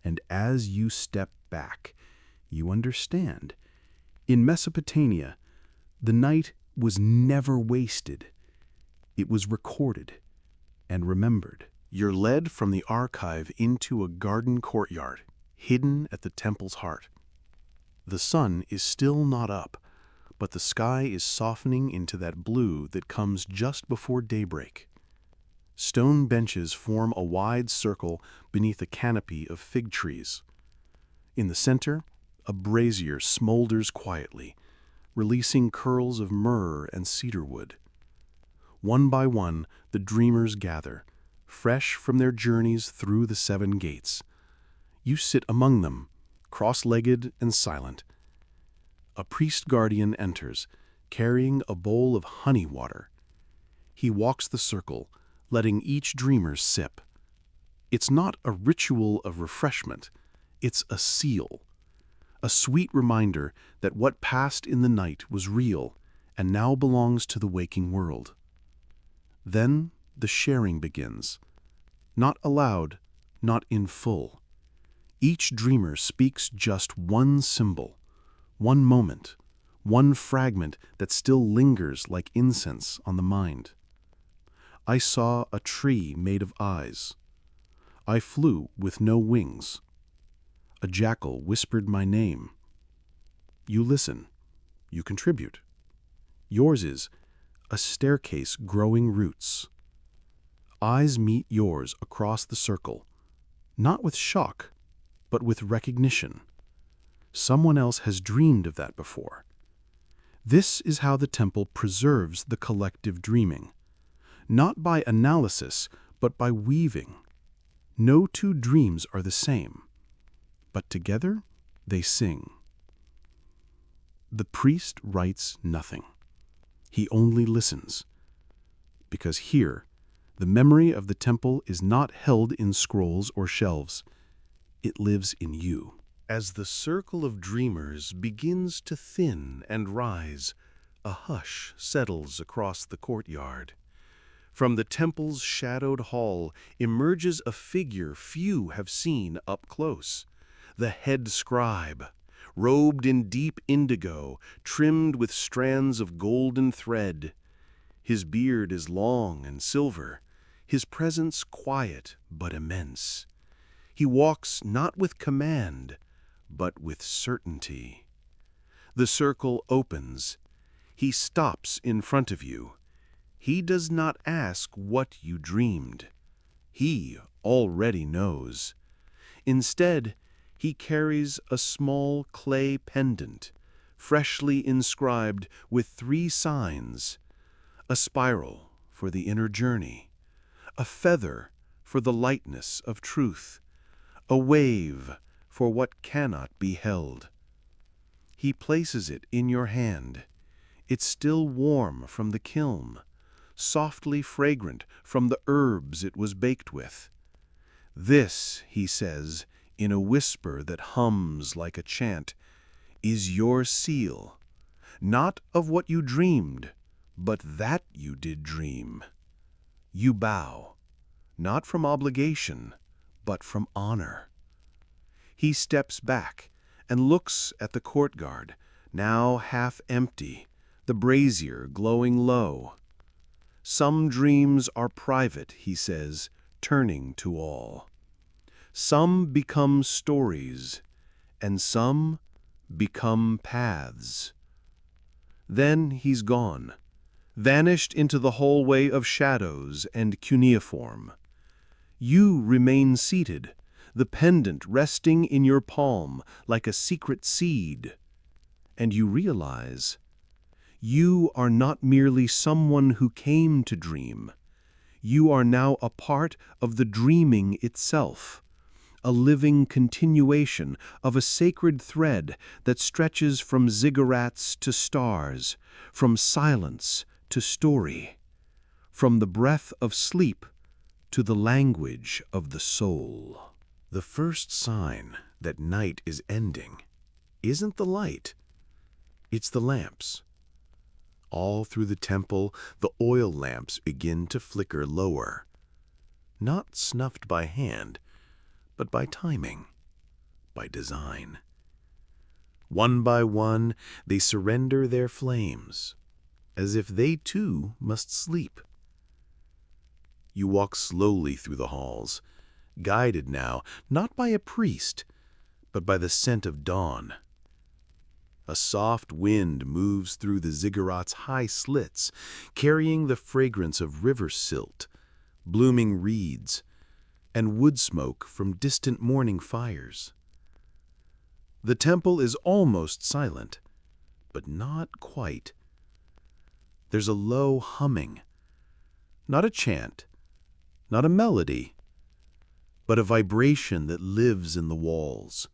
[SPEAKER 1] And as you step back, you understand. In Mesopotamia, the night was never wasted. It was recorded and remembered.
[SPEAKER 3] You're led from the archive into a garden courtyard, hidden at the temple's heart. The sun is still not up, but the sky is softening into that blue that comes just before daybreak. Stone benches form a wide circle beneath a canopy of fig trees. In the center, a brazier smolders quietly, releasing curls of myrrh and cedarwood. One by one, the dreamers gather, fresh from their journeys through the Seven Gates. You sit among them, cross-legged and silent. A priest-guardian enters, carrying a bowl of honey water. He walks the circle, letting each dreamer sip. It's not a ritual of refreshment, it's a seal, a sweet reminder that what passed in the night was real and now belongs to the waking world. Then the sharing begins, not aloud, not in full. Each dreamer speaks just one symbol, one moment, one fragment that still lingers like incense on the mind. I saw a tree made of eyes. I flew with no wings. A jackal whispered my name. You listen. You contribute. Yours is a staircase growing roots. Eyes meet yours across the circle, not with shock, but with recognition. Someone else has dreamed of that before. This is how the temple preserves the collective dreaming. Not by analysis, but by weaving. No two dreams are the same, but together they sing. The priest writes nothing. He only listens. Because here, the memory of the temple is not held in scrolls or shelves. It lives in you. As the circle of dreamers begins to thin and rise, a hush settles across the courtyard. From the temple's shadowed hall emerges a figure few have seen up close, the head scribe, robed in deep indigo, trimmed with strands of golden thread. His beard is long and silver, his presence quiet but immense. He walks not with command, but with certainty. The circle opens. He stops in front of you. He does not ask what you dreamed. He already knows. Instead, he carries a small clay pendant, freshly inscribed with 3 signs: a spiral for the inner journey, a feather for the lightness of truth, a wave for what cannot be held. He places it in your hand. It's still warm from the kiln, softly fragrant from the herbs it was baked with. This, he says, in a whisper that hums like a chant, is your seal, not of what you dreamed, but that you did dream. You bow, not from obligation, but from honor. He steps back and looks at the courtyard, now half empty, the brazier glowing low. Some dreams are private, he says, turning to all. Some become stories, and some become paths. Then he's gone, vanished into the hallway of shadows and cuneiform. You remain seated, the pendant resting in your palm like a secret seed. And you realize you are not merely someone who came to dream. You are now a part of the dreaming itself, a living continuation of a sacred thread that stretches from ziggurats to stars, from silence to story, from the breath of sleep to the language of the soul. The first sign that night is ending isn't the light, it's the lamps. All through the temple, the oil lamps begin to flicker lower, not snuffed by hand, but by timing, by design. One by one, they surrender their flames, as if they too must sleep. You walk slowly through the halls, guided now not by a priest, but by the scent of dawn. A soft wind moves through the ziggurats' high slits, carrying the fragrance of river silt, blooming reeds, and wood smoke from distant morning fires. The temple is almost silent, but not quite. There's a low humming, not a chant, not a melody, but a vibration that lives in the walls.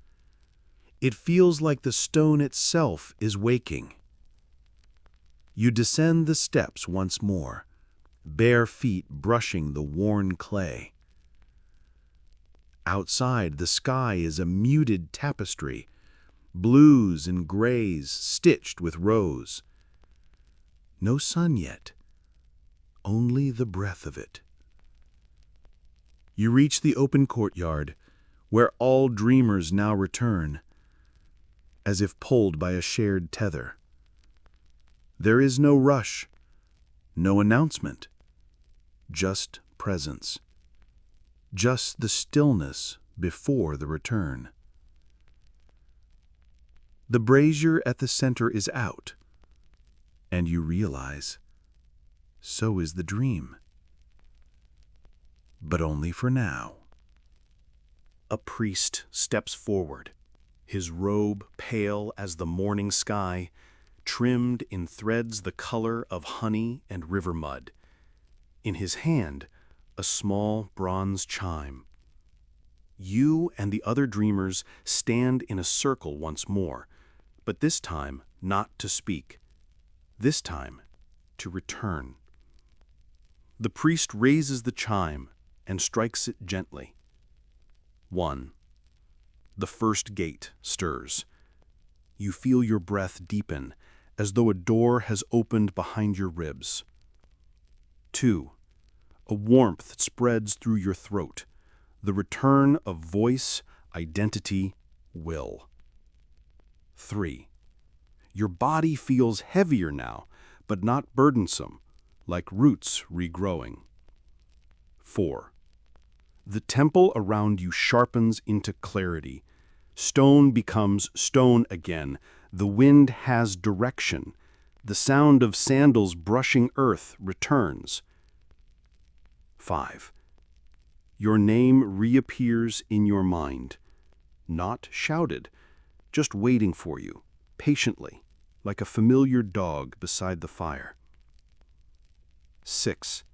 [SPEAKER 3] It feels like the stone itself is waking. You descend the steps once more, bare feet brushing the worn clay. Outside, the sky is a muted tapestry, blues and grays stitched with rose. No sun yet, only the breath of it. You reach the open courtyard, where all dreamers now return, as if pulled by a shared tether. There is no rush, no announcement, just presence, just the stillness before the return. The brazier at the center is out, and you realize, so is the dream. But only for now. A priest steps forward, his robe pale as the morning sky, trimmed in threads the color of honey and river mud. In his hand, a small bronze chime. You and the other dreamers stand in a circle once more, but this time not to speak, this time to return. The priest raises the chime and strikes it gently. 1. The first gate stirs. You feel your breath deepen, as though a door has opened behind your ribs. 2. A warmth spreads through your throat, the return of voice, identity, will. 3. Your body feels heavier now, but not burdensome, like roots regrowing. 4. The temple around you sharpens into clarity,
[SPEAKER 1] Stone becomes stone again. The wind has direction. The sound of sandals brushing earth returns. 5. Your name reappears in your mind. Not shouted, just waiting for you, patiently, like a familiar dog beside the fire. 6.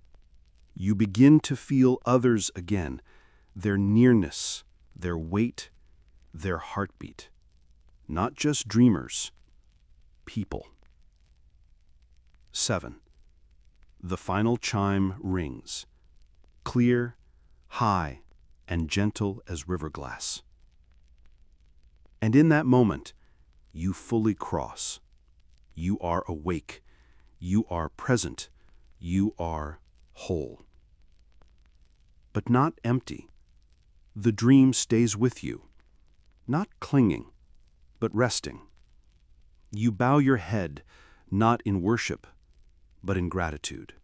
[SPEAKER 1] You begin to feel others again, their nearness, their weight, their heartbeat. Not just dreamers, people. 7. The final chime rings, clear, high, and gentle as river glass. And in that moment, you fully cross. You are awake. You are present. You are whole. But not empty. The dream stays with you, not clinging, but resting. You bow your head, not in worship, but in gratitude.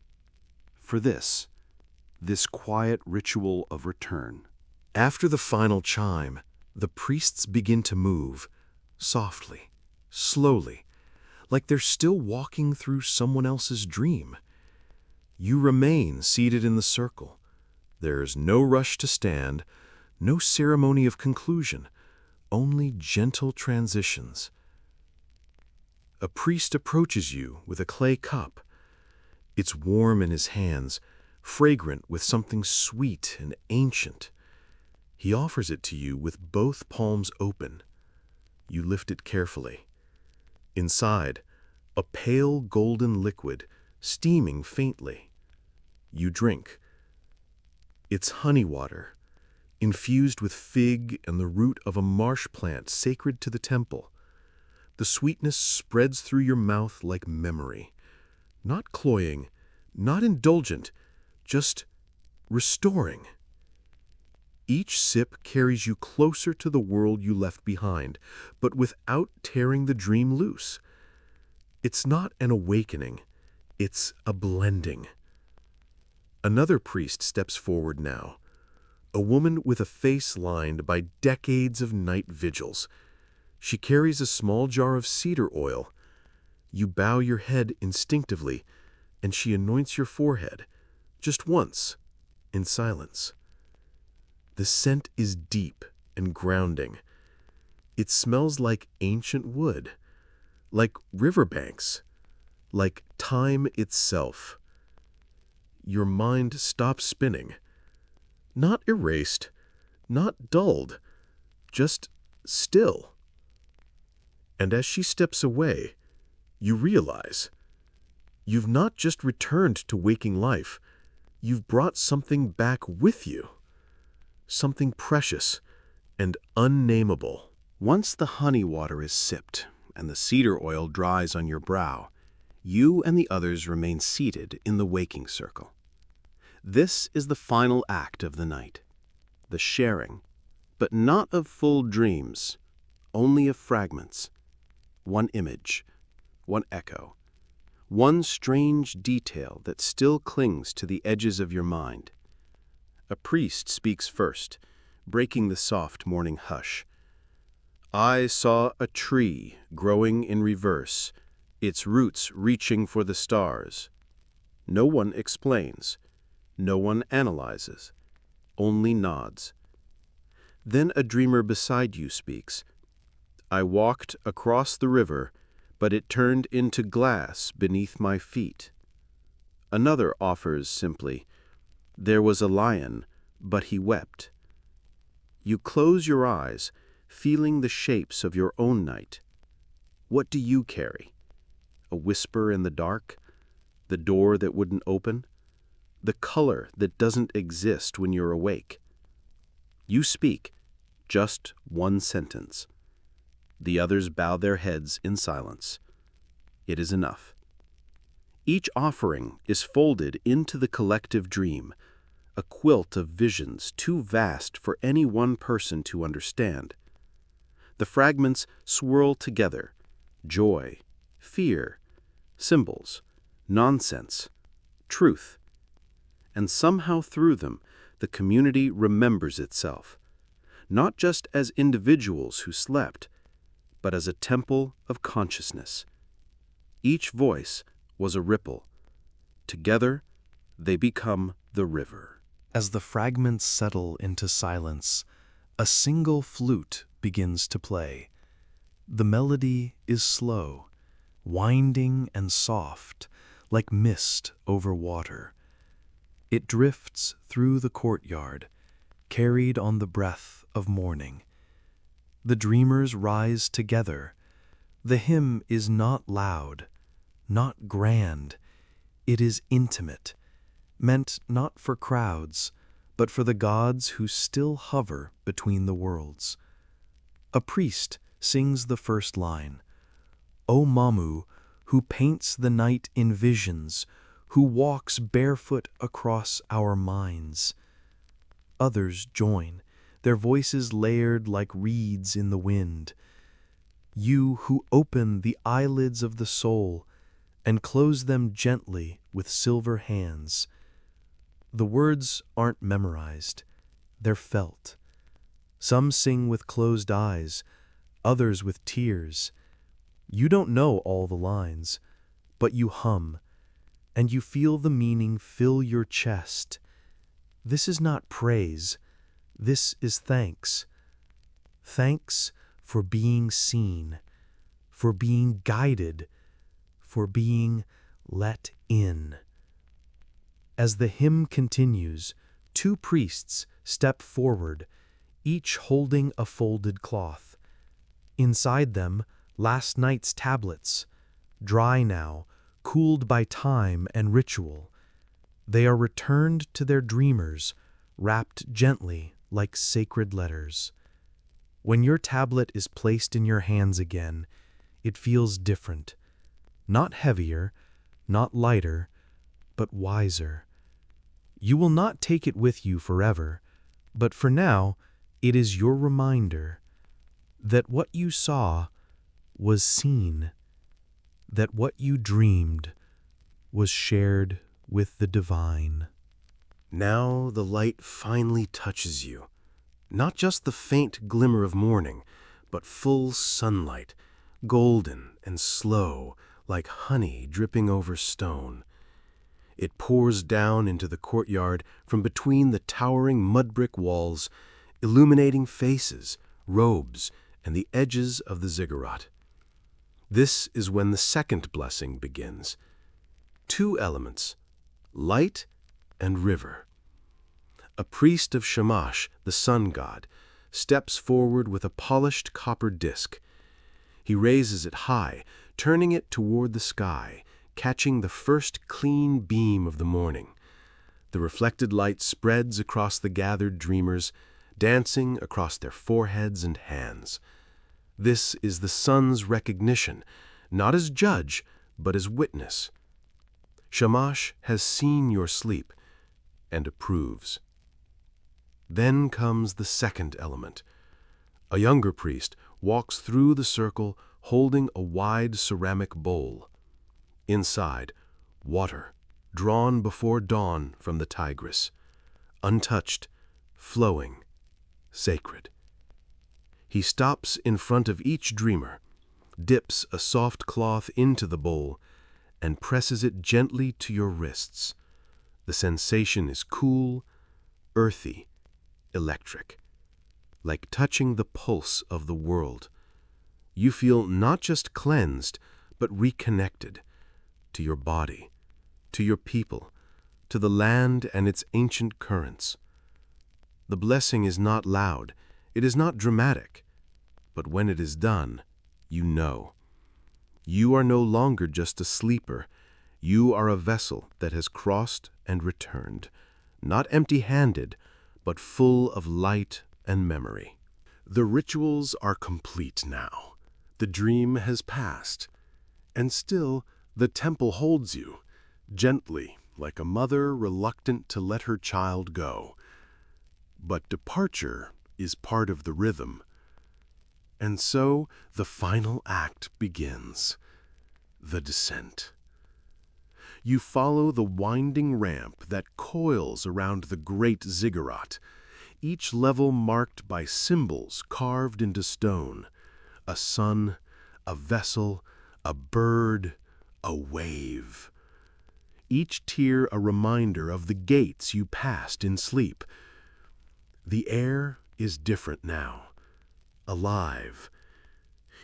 [SPEAKER 1] For this quiet ritual of return.
[SPEAKER 4] After the final chime, the priests begin to move, softly, slowly, like they're still walking through someone else's dream. You remain seated in the circle. There's no rush to stand, no ceremony of conclusion, only gentle transitions. A priest approaches you with a clay cup. It's warm in his hands, fragrant with something sweet and ancient. He offers it to you with both palms open. You lift it carefully. Inside, a pale golden liquid, steaming faintly. You drink. It's honey water, infused with fig and the root of a marsh plant sacred to the temple. The sweetness spreads through your mouth like memory. Not cloying, not indulgent, just restoring. Each sip carries you closer to the world you left behind, but without tearing the dream loose. It's not an awakening, it's a blending. Another priest steps forward now, a woman with a face lined by decades of night vigils. She carries a small jar of cedar oil. You bow your head instinctively, and she anoints your forehead, just once, in silence. The scent is deep and grounding. It smells like ancient wood, like riverbanks, like time itself. Your mind stops spinning. Not erased, not dulled, just still. And as she steps away, you realize you've not just returned to waking life, you've brought something back with you. Something precious and unnameable.
[SPEAKER 1] Once the honey water is sipped and the cedar oil dries on your brow, you and the others remain seated in the waking circle. This is the final act of the night, the sharing, but not of full dreams, only of fragments. One image, one echo, one strange detail that still clings to the edges of your mind. A priest speaks first, breaking the soft morning hush. I saw a tree growing in reverse, its roots reaching for the stars. No one explains. No one analyzes. Only nods. Then a dreamer beside you speaks. I walked across the river, but it turned into glass beneath my feet. Another offers simply, there was a lion, but he wept. You close your eyes, feeling the shapes of your own night. What do you carry? A whisper in the dark? The door that wouldn't open? The color that doesn't exist when you're awake? You speak, just one sentence. The others bow their heads in silence. It is enough. Each offering is folded into the collective dream, a quilt of visions too vast for any one person to understand. The fragments swirl together, joy, fear, symbols, nonsense, truth. And somehow through them, the community remembers itself.
[SPEAKER 2] not just as individuals who slept, but as a temple of consciousness. Each voice was a ripple. Together, they become the river.
[SPEAKER 1] As the fragments settle into silence, a single flute begins to play. The melody is slow, winding and soft, like mist over water. It drifts through the courtyard, carried on the breath of morning. The dreamers rise together. The hymn is not loud, not grand. It is intimate, meant not for crowds, but for the gods who still hover between the worlds. A priest sings the first line, "O Mamu, who paints the night in visions, who walks barefoot across our minds." Others join, their voices layered like reeds in the wind. "You who open the eyelids of the soul and close them gently with silver hands." The words aren't memorized, they're felt. Some sing with closed eyes, others with tears. You don't know all the lines, but you hum, and you feel the meaning fill your chest. This is not praise, this is thanks. Thanks for being seen, for being guided, for being let in. As the hymn continues, two priests step forward, each holding a folded cloth. Inside them, last night's tablets, dry now, cooled by time and ritual. They are returned to their dreamers, wrapped gently like sacred letters. When your tablet is placed in your hands again, it feels different. Not heavier, not lighter, but wiser. You will not take it with you forever, but for now, it is your reminder that what you saw was seen, that what you dreamed was shared with the divine.
[SPEAKER 3] Now the light finally touches you. Not just the faint glimmer of morning, but full sunlight, golden and slow, like honey dripping over stone. It pours down into the courtyard from between the towering mud-brick walls, illuminating faces, robes, and the edges of the ziggurat. This is when the second blessing begins. Two elements, light and river. A priest of Shamash, the sun god, steps forward with a polished copper disc. He raises it high, turning it toward the sky, catching the first clean beam of the morning. The reflected light spreads across the gathered dreamers, dancing across their foreheads and hands. This is the sun's recognition, not as judge, but as witness. Shamash has seen your sleep and approves. Then comes the second element. A younger priest walks through the circle holding a wide ceramic bowl. Inside, water, drawn before dawn from the Tigris, untouched, flowing, sacred. He stops in front of each dreamer, dips a soft cloth into the bowl, and presses it gently to your wrists. The sensation is cool, earthy, electric, like touching the pulse of the world. You feel not just cleansed, but reconnected to your body, to your people, to the land and its ancient currents. The blessing is not loud, it is not dramatic, but when it is done, you know. You are no longer just a sleeper. You are a vessel that has crossed and returned, not empty-handed, but full of light and memory. The rituals are complete now. The dream has passed, and still the temple holds you, gently, like a mother reluctant to let her child go. But departure is part of the rhythm. And so the final act begins, the descent. You follow the winding ramp that coils around the great ziggurat.
[SPEAKER 4] each level marked by symbols carved into stone: a sun, a vessel, a bird, a wave. Each tier a reminder of the gates you passed in sleep. The air is different now, alive.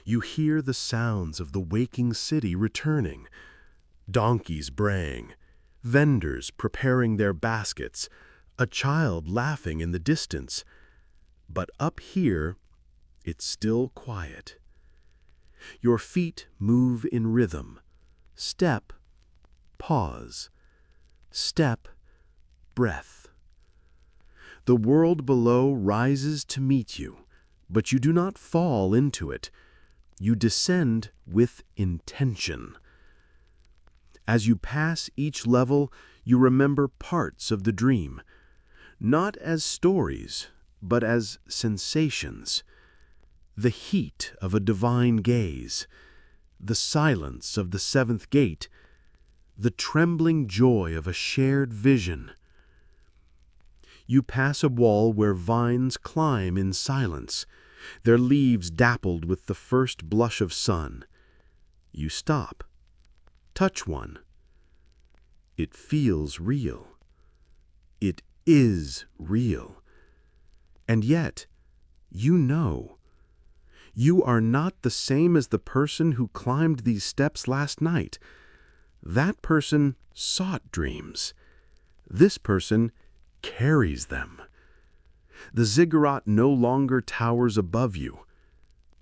[SPEAKER 4] You hear the sounds of the waking city returning: donkeys braying, vendors preparing their baskets, a child laughing in the distance. But up here, it's still quiet. Your feet move in rhythm. Step, pause. Step, breath. The world below rises to meet you, but you do not fall into it. You descend with intention. As you pass each level, you remember parts of the dream, not as stories, but as sensations. The heat of a divine gaze, the silence of the seventh gate, the trembling joy of a shared vision. You pass a wall where vines climb in silence, their leaves dappled with the first blush of sun. You stop, touch one. It feels real. It is real. And yet, you know, you are not the same as the person who climbed these steps last night. That person sought dreams. This person carries them. The ziggurat no longer towers above you.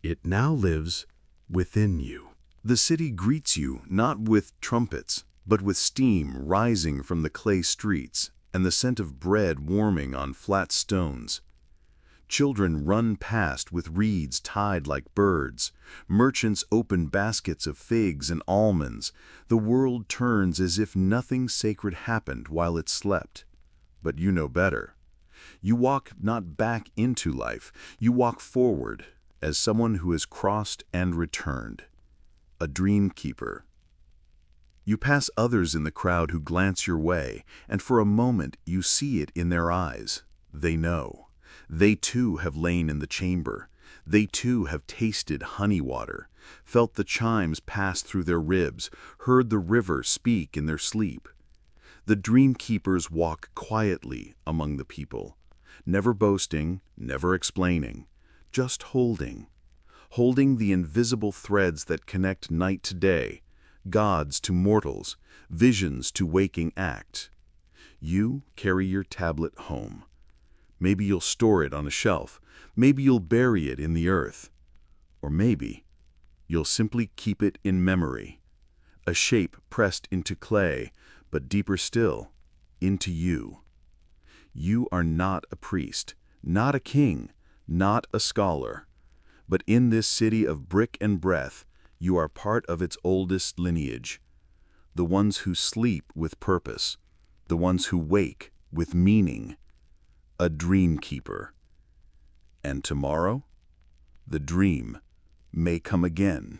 [SPEAKER 4] It now lives within you.
[SPEAKER 2] The city greets you not with trumpets, but with steam rising from the clay streets and the scent of bread warming on flat stones. Children run past with reeds tied like birds. Merchants open baskets of figs and almonds. The world turns as if nothing sacred happened while it slept. But you know better. You walk not back into life. You walk forward as someone who has crossed and returned. A dream keeper. You pass others in the crowd who glance your way, and for a moment you see it in their eyes. They know. They too have lain in the chamber. They too have tasted honey water, felt the chimes pass through their ribs, heard the river speak in their sleep. The dream keepers walk quietly among the people, never boasting, never explaining, just holding the invisible threads that connect night to day, gods to mortals, visions to waking act. You carry your tablet home. Maybe you'll store it on a shelf. Maybe you'll bury it in the earth. Or maybe you'll simply keep it in memory, a shape pressed into clay, but deeper still, into you. You are not a priest, not a king, not a scholar. But in this city of brick and breath, you are part of its oldest lineage. The ones who sleep with purpose, the ones who wake with meaning. A dream keeper. And tomorrow, the dream may come again.